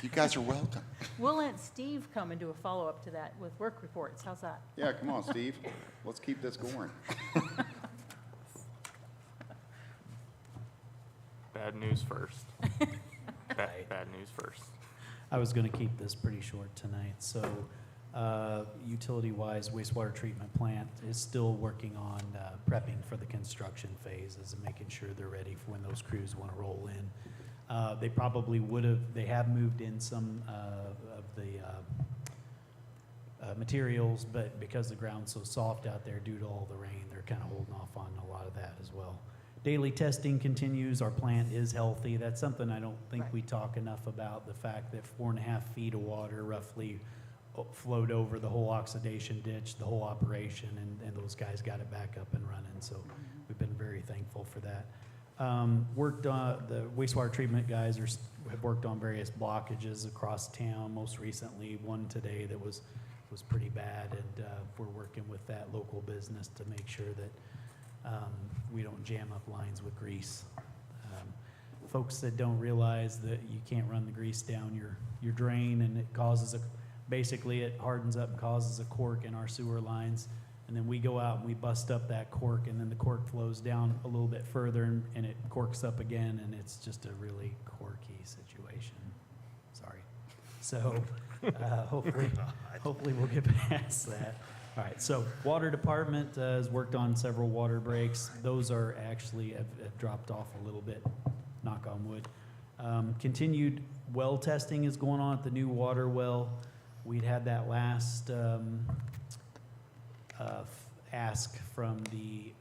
you guys are welcome. we'll let Steve come and do a follow-up to that with work reports. How's that? Yeah, come on, Steve. Let's keep this going. Bad news first. Bad news first. I was gonna keep this pretty short tonight, so, utility-wise, wastewater treatment plant is still working on, prepping for the construction phases and making sure they're ready for when those crews wanna roll in. They probably they have moved in some, of the, materials, but because the ground's so soft out there due to all the rain, they're kinda holding off on a lot of that as well. Daily testing continues. Our plant is healthy. That's something I don't think we talk enough about, the fact that 4.5 feet of water roughly flowed over the whole oxidation ditch, the whole operation, and those guys got it back up and running. So we've been very thankful for that. Worked on, the wastewater treatment guys have worked on various blockages across town. Most recently, one today that was pretty bad, and we're working with that local business to make sure that we don't jam up lines with grease. Folks that don't realize that you can't run the grease down your drain, and it causes basically it hardens up and causes a cork in our sewer lines, And then we go out and we bust up that cork, and then the cork flows down a little bit further, and it corks up again, and it's just a really corky situation. Sorry. So hopefully we'll get past that. All right, so Water Department has worked on several water breaks. Those are actually have dropped off a little bit, knock on wood. Continued well testing is going on at the new water well. We'd had that last ask from the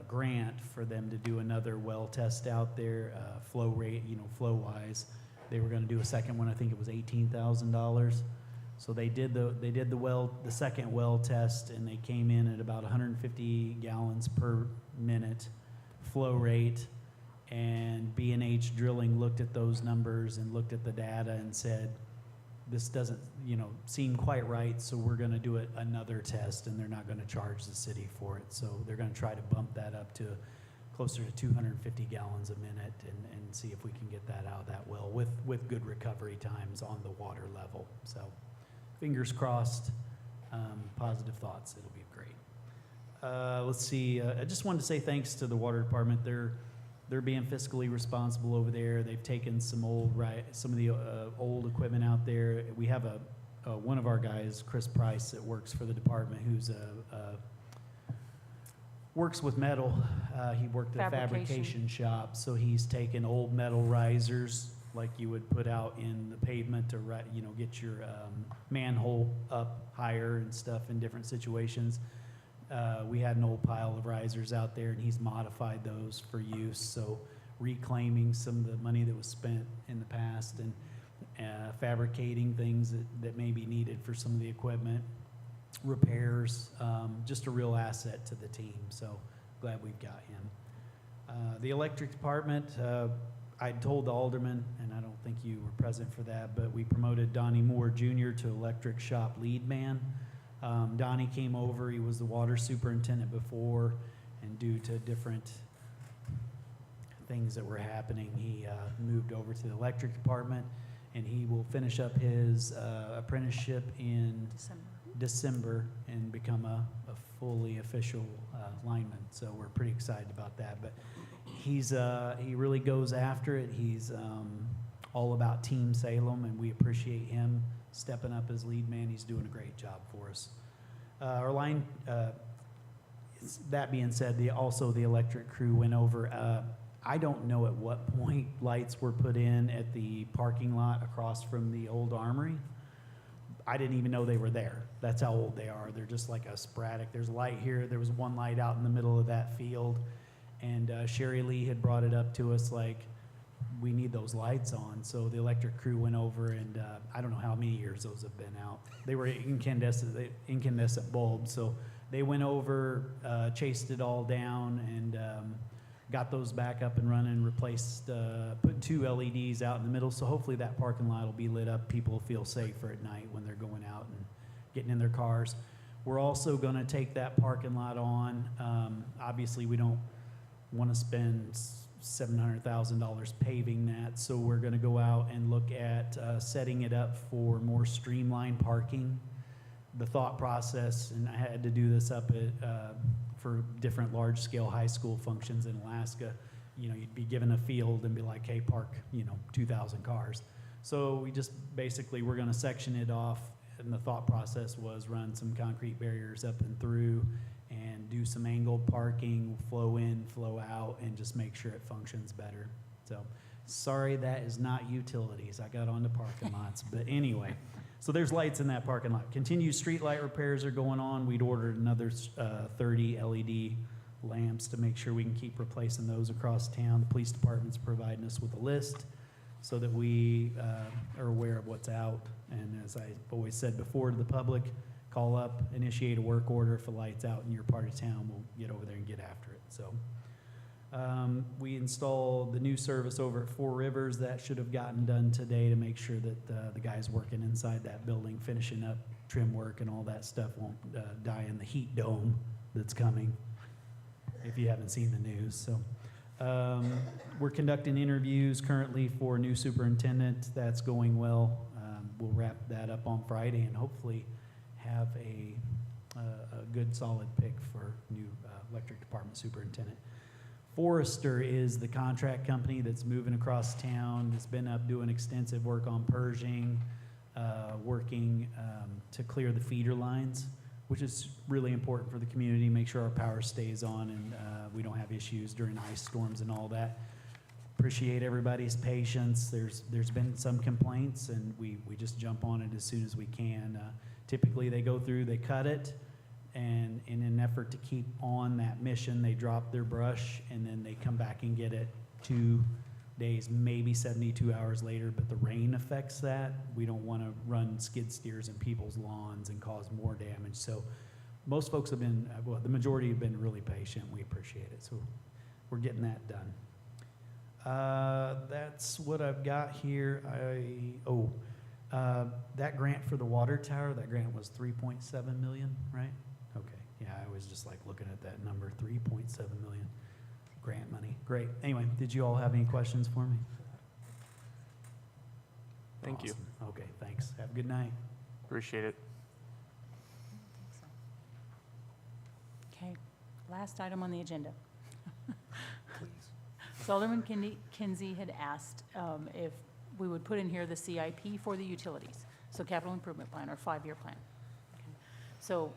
grant for them to do another well test out there, flow rate, flow-wise. They were gonna do a second one, I think it was $18,000. So they did the second well test, and they came in at about 150 gallons per minute flow rate. And B&H Drilling looked at those numbers and looked at the data and said, this doesn't, seem quite right, so we're gonna do another test, and they're not gonna charge the city for it. So they're gonna try to bump that up to closer to 250 gallons a minute and see if we can get that out of that well with good recovery times on the water level. So fingers crossed, positive thoughts, it'll be great. Let's see, I just wanted to say thanks to the water department. They're being fiscally responsible over there. They've taken some of the old equipment out there. We have one of our guys, Chris Price, that works for the department, who's works with metal. He worked at a fabrication shop, so he's taken old metal risers like you would put out in the pavement to get your manhole up higher and stuff in different situations. We had an old pile of risers out there, and he's modified those for use. So reclaiming some of the money that was spent in the past and fabricating things that may be needed for some of the equipment, repairs, just a real asset to the team. So glad we've got him. The electric department, I told the alderman, and I don't think you were present for that, but we promoted Donnie Moore Jr. to electric shop lead man. Donnie came over, he was the water superintendent before, and due to different things that were happening, he moved over to the electric department, and he will finish up his apprenticeship in December and become a fully official lineman. So we're pretty excited about that. But he really goes after it. He's all about Team Salem, and we appreciate him stepping up as lead man. He's doing a great job for us. Our line, that being said, the electric crew went over. I don't know at what point lights were put in at the parking lot across from the old armory. I didn't even know they were there. That's how old they are. They're just like a sporadic. There's light here. There was one light out in the middle of that field. And Sherry Lee had brought it up to us like, we need those lights on. So the electric crew went over, and I don't know how many years those have been out. They were incandescent bulbs. So they went over, chased it all down, and got those back up and running, replaced, put 2 LEDs out in the middle. So hopefully that parking lot will be lit up. People will feel safer at night when they're going out and getting in their cars. We're also going to take that parking lot on. Obviously, we don't want to spend $700,000 paving that, so we're going to go out and look at setting it up for more streamlined parking. The thought process, and I had to do this up at for different large-scale high school functions in Alaska. You'd be given a field and be like, hey, park 2,000 cars. So we just basically, we're going to section it off, and the thought process was run some concrete barriers up and through and do some angled parking, flow in, flow out, and just make sure it functions better. So sorry, that is not utilities. I got onto parking lots, but anyway. So there's lights in that parking lot. Continued street light repairs are going on. We'd ordered another 30 LED lamps to make sure we can keep replacing those across town. The police department's providing us with a list so that we are aware of what's out. And as I've always said before to the public, call up, initiate a work order. If the light's out in your part of town, we'll get over there and get after it. So we installed the new service over at Four Rivers. That should have gotten done today to make sure that the guys working inside that building, finishing up trim work and all that stuff, won't die in the heat dome that's coming, if you haven't seen the news. So we're conducting interviews currently for a new superintendent. That's going well. We'll wrap that up on Friday and hopefully have a a good solid pick for new electric department superintendent. Forrester is the contract company that's moving across town, that's been up doing extensive work on Pershing, working to clear the feeder lines, which is really important for the community, make sure our power stays on and we don't have issues during ice storms and all that. Appreciate everybody's patience. There's been some complaints, and we just jump on it as soon as we can. Typically, they go through, they cut it, and in an effort to keep on that mission, they drop their brush, and then they come back and get it 2 days, maybe 72 hours later, but the rain affects that. We don't want to run skid steers in people's lawns and cause more damage. So most folks have been, well, the majority have been really patient. We appreciate it. So we're getting that done. That's what I've got here. That grant for the water tower, that grant was 3.7 million, right? Okay, yeah, I was just like looking at that number, 3.7 million grant money. Great. Anyway, did you all have any questions for me? Thank you. Awesome. Okay, thanks. Have a good night. Appreciate it. Okay, last item on the agenda. So Alderman Kinsey had asked if we would put in here the CIP for the utilities, so capital improvement plan or 5-year plan. Okay. So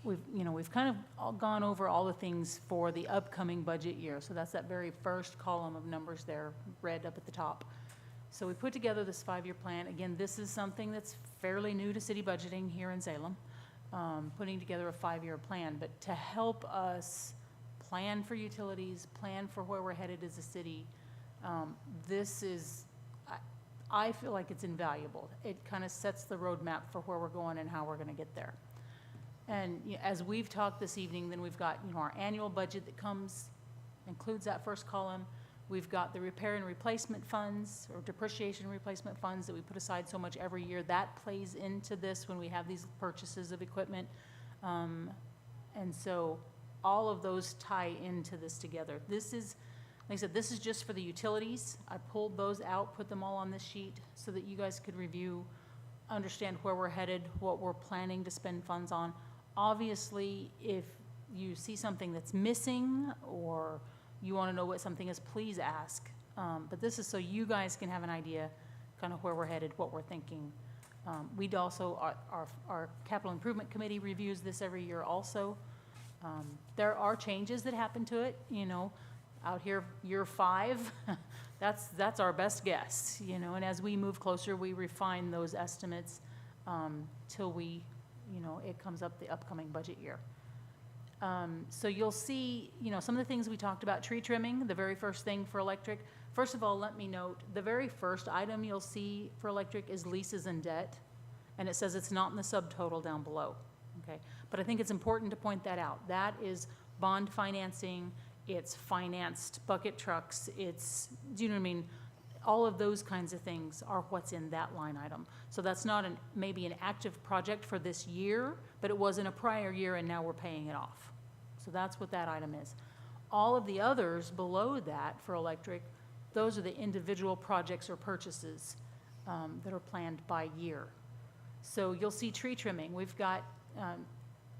we've kind of gone over all the things for the upcoming budget year. So that's that very first column of numbers there, red up at the top. So we put together this 5-year plan. Again, this is something that's fairly new to city budgeting here in Salem, putting together a 5-year plan. But to help us plan for utilities, plan for where we're headed as a city, this is, I feel like it's invaluable. It kind of sets the roadmap for where we're going and how we're going to get there. And as we've talked this evening, then we've got our annual budget that includes that first column. We've got the repair and replacement funds or depreciation and replacement funds that we put aside so much every year. That plays into this when we have these purchases of equipment. And so all of those tie into this together. This is, like I said, this is just for the utilities. I pulled those out, put them all on this sheet so that you guys could review, understand where we're headed, what we're planning to spend funds on. Obviously, if you see something that's missing or you want to know what something is, please ask. But this is so you guys can have an idea kind of where we're headed, what we're thinking. We'd also, our capital improvement committee reviews this every year also. There are changes that happen to it, out here, year 5, that's our best guess, and as we move closer, we refine those estimates till we, it comes up the upcoming budget year. So you'll see, some of the things we talked about, tree trimming, the very first thing for electric. First of all, let me note, the very first item you'll see for electric is leases and debt, and it says it's not in the subtotal down below, okay? But I think it's important to point that out. That is bond financing, it's financed bucket trucks, it's, do you know what I mean? All of those kinds of things are what's in that line item. So that's not maybe an active project for this year, but it was in a prior year and now we're paying it off. So that's what that item is. All of the others below that for electric, those are the individual projects or purchases that are planned by year. So you'll see tree trimming. We've got,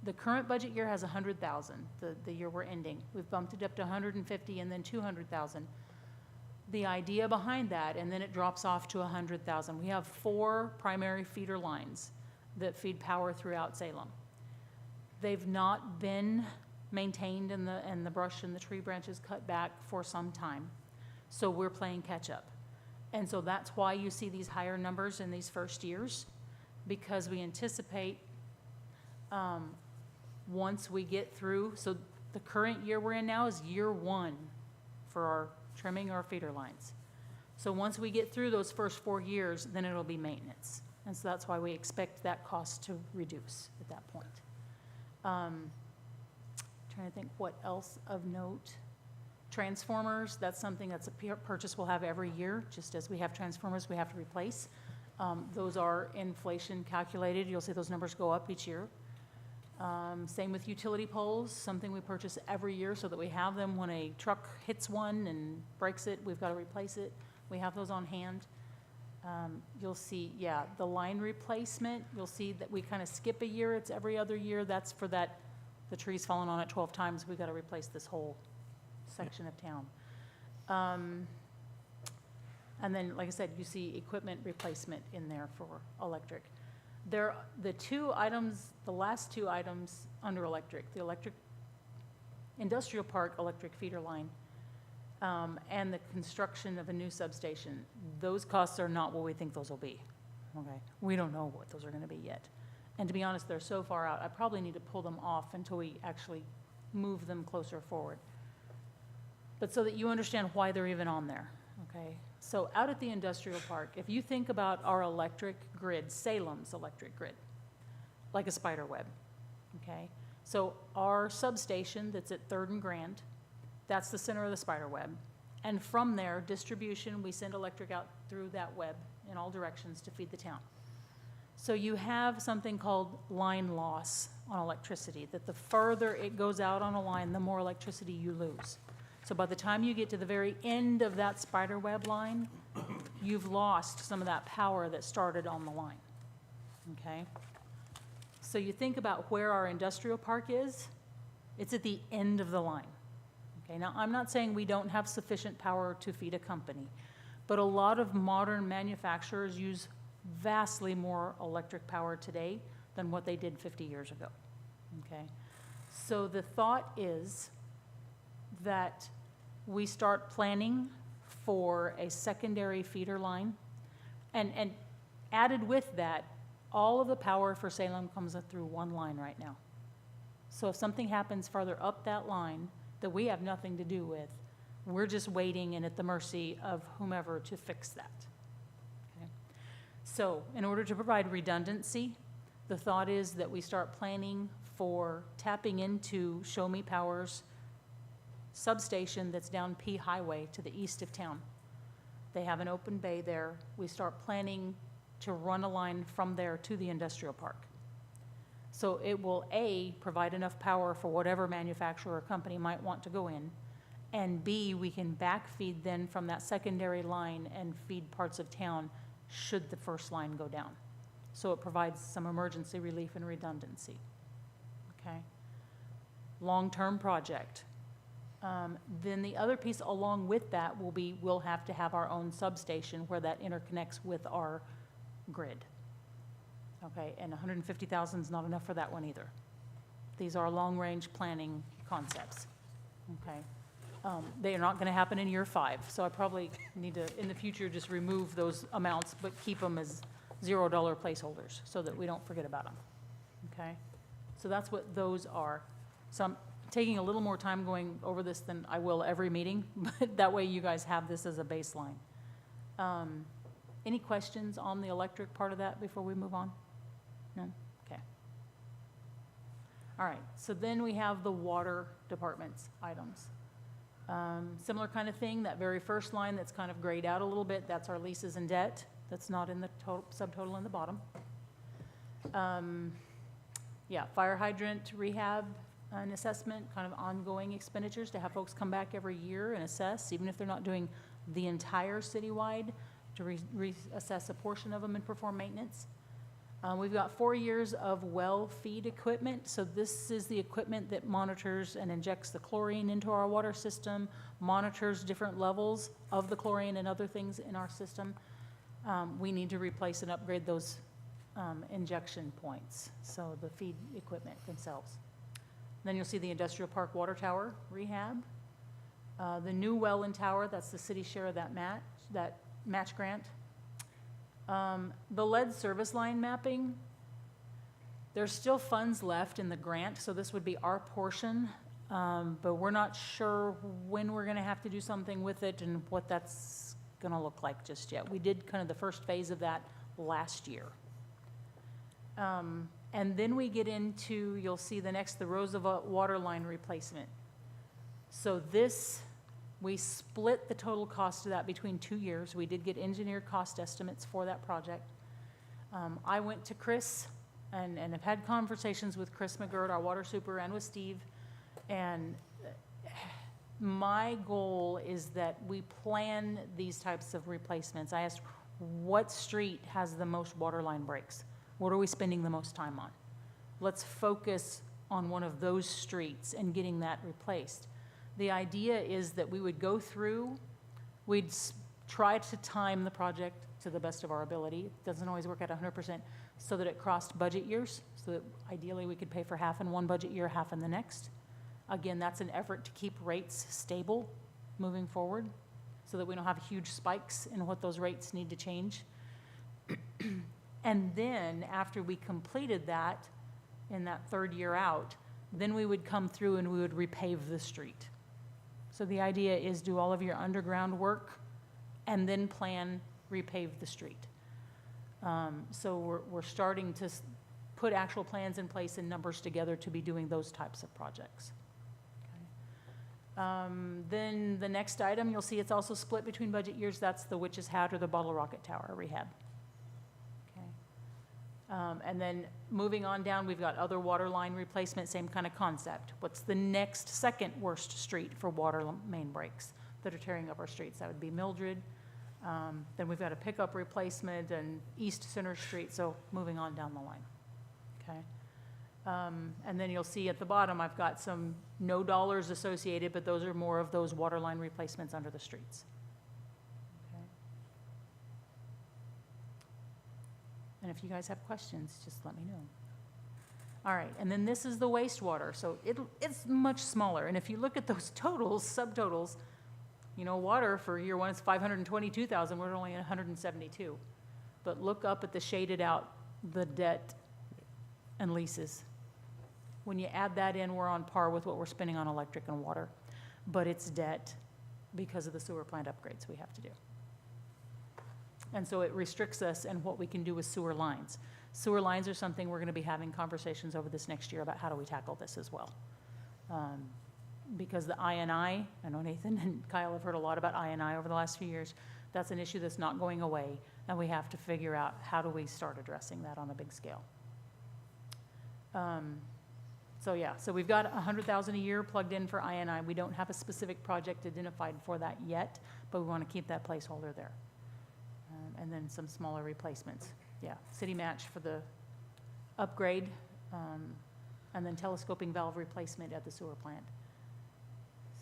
the current budget year has 100,000, the year we're ending. We've bumped it up to 150 and then 200,000. The idea behind that, and then it drops off to 100,000. We have 4 primary feeder lines that feed power throughout Salem. They've not been maintained and the brush and the tree branches cut back for some time. So we're playing catch up. And so that's why you see these higher numbers in these first years, because we anticipate once we get through, so the current year we're in now is year 1 for our trimming our feeder lines. So once we get through those first 4 years, then it'll be maintenance. And so that's why we expect that cost to reduce at that point. Trying to think what else of note. Transformers, that's something that's a purchase we'll have every year. Just as we have transformers we have to replace. Those are inflation calculated. You'll see those numbers go up each year. Same with utility poles, something we purchase every year so that we have them when a truck hits one and breaks it, we've got to replace it. We have those on hand. You'll see, yeah, the line replacement, you'll see that we kind of skip a year, it's every other year. That's for that, the tree's fallen on it 12 times, we got to replace this whole section of town. And then, like I said, you see equipment replacement in there for electric. The last two items under electric, the electric industrial park electric feeder line, and the construction of a new substation, those costs are not what we think those will be, okay? We don't know what those are gonna be yet. And to be honest, they're so far out, I probably need to pull them off until we actually move them closer forward. But so that you understand why they're even on there, okay? So out at the industrial park, if you think about our electric grid, Salem's electric grid, like a spider web, okay? So our substation that's at 3rd and Grand, that's the center of the spider web. And from there, distribution, we send electric out through that web in all directions to feed the town. So you have something called line loss on electricity, that the further it goes out on a line, the more electricity you lose. So by the time you get to the very end of that spider web line, you've lost some of that power that started on the line, okay? So you think about where our industrial park is, it's at the end of the line. Okay, now I'm not saying we don't have sufficient power to feed a company, but a lot of modern manufacturers use vastly more electric power today than what they did 50 years ago, okay? So the thought is that we start planning for a secondary feeder line, and added with that, all of the power for Salem comes through one line right now. So if something happens farther up that line that we have nothing to do with, we're just waiting and at the mercy of whomever to fix that. Okay? So in order to provide redundancy, the thought is that we start planning for tapping into Show Me Power's substation that's down P Highway to the east of town. They have an open bay there. We start planning to run a line from there to the industrial park. So it will, A, provide enough power for whatever manufacturer or company might want to go in, and B, we can backfeed then from that secondary line and feed parts of town should the first line go down. So it provides some emergency relief and redundancy, okay? Long-term project. Then the other piece along with that will be, we'll have to have our own substation where that interconnects with our grid. Okay, and 150,000 is not enough for that one either. These are long-range planning concepts, okay? They are not gonna happen in year 5, so I probably need to, in the future, just remove those amounts, but keep them as $0 placeholders so that we don't forget about them, okay? So that's what those are. So I'm taking a little more time going over this than I will every meeting, but that way you guys have this as a baseline. Any questions on the electric part of that before we move on? No? Okay. All right, so then we have the water department's items. Similar kind of thing, that very first line that's kind of grayed out a little bit, that's our leases and debt. That's not in the total, subtotal in the bottom. Yeah, fire hydrant rehab and assessment, kind of ongoing expenditures to have folks come back every year and assess, even if they're not doing the entire citywide, to reassess a portion of them and perform maintenance. We've got 4 years of well feed equipment. So this is the equipment that monitors and injects the chlorine into our water system, monitors different levels of the chlorine and other things in our system. We need to replace and upgrade those injection points, so the feed equipment themselves. Then you'll see the industrial park water tower rehab. The new well and tower, that's the city share of that match grant. The lead service line mapping, there's still funds left in the grant, so this would be our portion, but we're not sure when we're gonna have to do something with it and what that's gonna look like just yet. We did kind of the first phase of that last year. And then we get into, you'll see the next, the Roosevelt water line replacement. So this, we split the total cost of that between 2 years. We did get engineered cost estimates for that project. I went to Chris and have had conversations with Chris McGirt, our water super, and with Steve. And my goal is that we plan these types of replacements. I asked, what street has the most water line breaks? What are we spending the most time on? Let's focus on one of those streets and getting that replaced. The idea is that we would go through, we'd try to time the project to the best of our ability. It doesn't always work out 100%, so that it crossed budget years, so that ideally we could pay for half in one budget year, half in the next. Again, that's an effort to keep rates stable moving forward, so that we don't have huge spikes in what those rates need to change. And then, after we completed that, in that third year out, then we would come through and we would repave the street. So the idea is do all of your underground work and then plan, repave the street. So we're starting to put actual plans in place and numbers together to be doing those types of projects. Then the next item, you'll see it's also split between budget years. That's the Witch's Hat or the Bottle Rocket Tower rehab. Okay. And then moving on down, we've got other water line replacement, same kind of concept. What's the next second worst street for water main breaks that are tearing up our streets? That would be Mildred. Then we've got a pickup replacement and East Center Street, so moving on down the line. Okay. And then you'll see at the bottom, I've got some no dollars associated, but those are more of those water line replacements under the streets. Okay. And if you guys have questions, just let me know. All right, and then this is the wastewater, so it's much smaller. And if you look at those totals, subtotals, you know, water for year one is 522,000, we're only at 172. But look up at the shaded out, the debt and leases. When you add that in, we're on par with what we're spending on electric and water, but it's debt because of the sewer plant upgrades we have to do. And so it restricts us in what we can do with sewer lines. Sewer lines are something we're gonna be having conversations over this next year about how do we tackle this as well. Because the I&I know Nathan and Kyle have heard a lot about I&I over the last few years. That's an issue that's not going away, and we have to figure out how do we start addressing that on a big scale. So yeah, so we've got 100,000 a year plugged in for I&I. We don't have a specific project identified for that yet, but we want to keep that placeholder there. And then some smaller replacements. Yeah, city match for the upgrade, and then telescoping valve replacement at the sewer plant.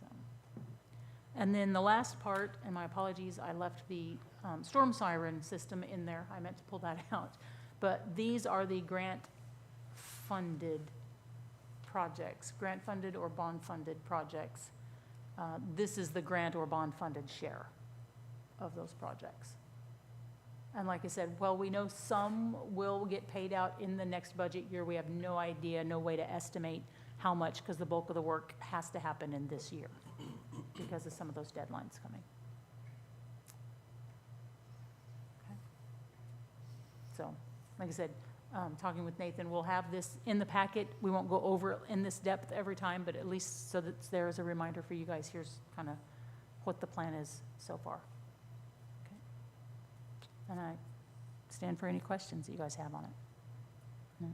So. And then the last part, and my apologies, I left the storm siren system in there. I meant to pull that out. But these are the grant-funded projects, grant-funded or bond-funded projects. This is the grant or bond-funded share of those projects. And like I said, well, we know some will get paid out in the next budget year. We have no idea, no way to estimate how much, because the bulk of the work has to happen in this year because of some of those deadlines coming. Okay. So, like I said, talking with Nathan, we'll have this in the packet. We won't go over it in this depth every time, but at least so that it's there as a reminder for you guys. Here's kind of what the plan is so far. Okay. And I stand for any questions that you guys have on it. No?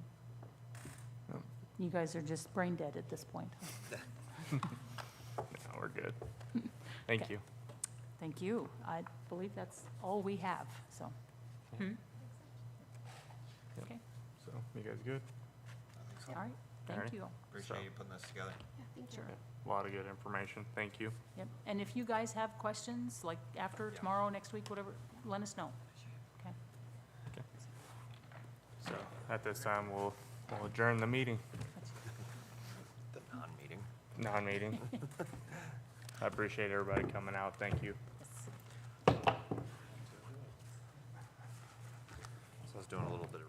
No. You guys are just brain dead at this point. No, we're good. Thank Okay. you. Thank you. I believe that's all we have, so. Yep. Okay, So, you guys good? all right, thank Alright. you. Appreciate So- you putting this together. Yeah, thank you. Sure. A lot of good information. Thank you. Yep, and if you guys have questions, like after, Yeah. tomorrow, next week, whatever, let us know. Okay, So, at this time, we'll adjourn the meeting, The non-meeting. non-meeting. I appreciate everybody coming out. Thank you. So I was doing a little bit of.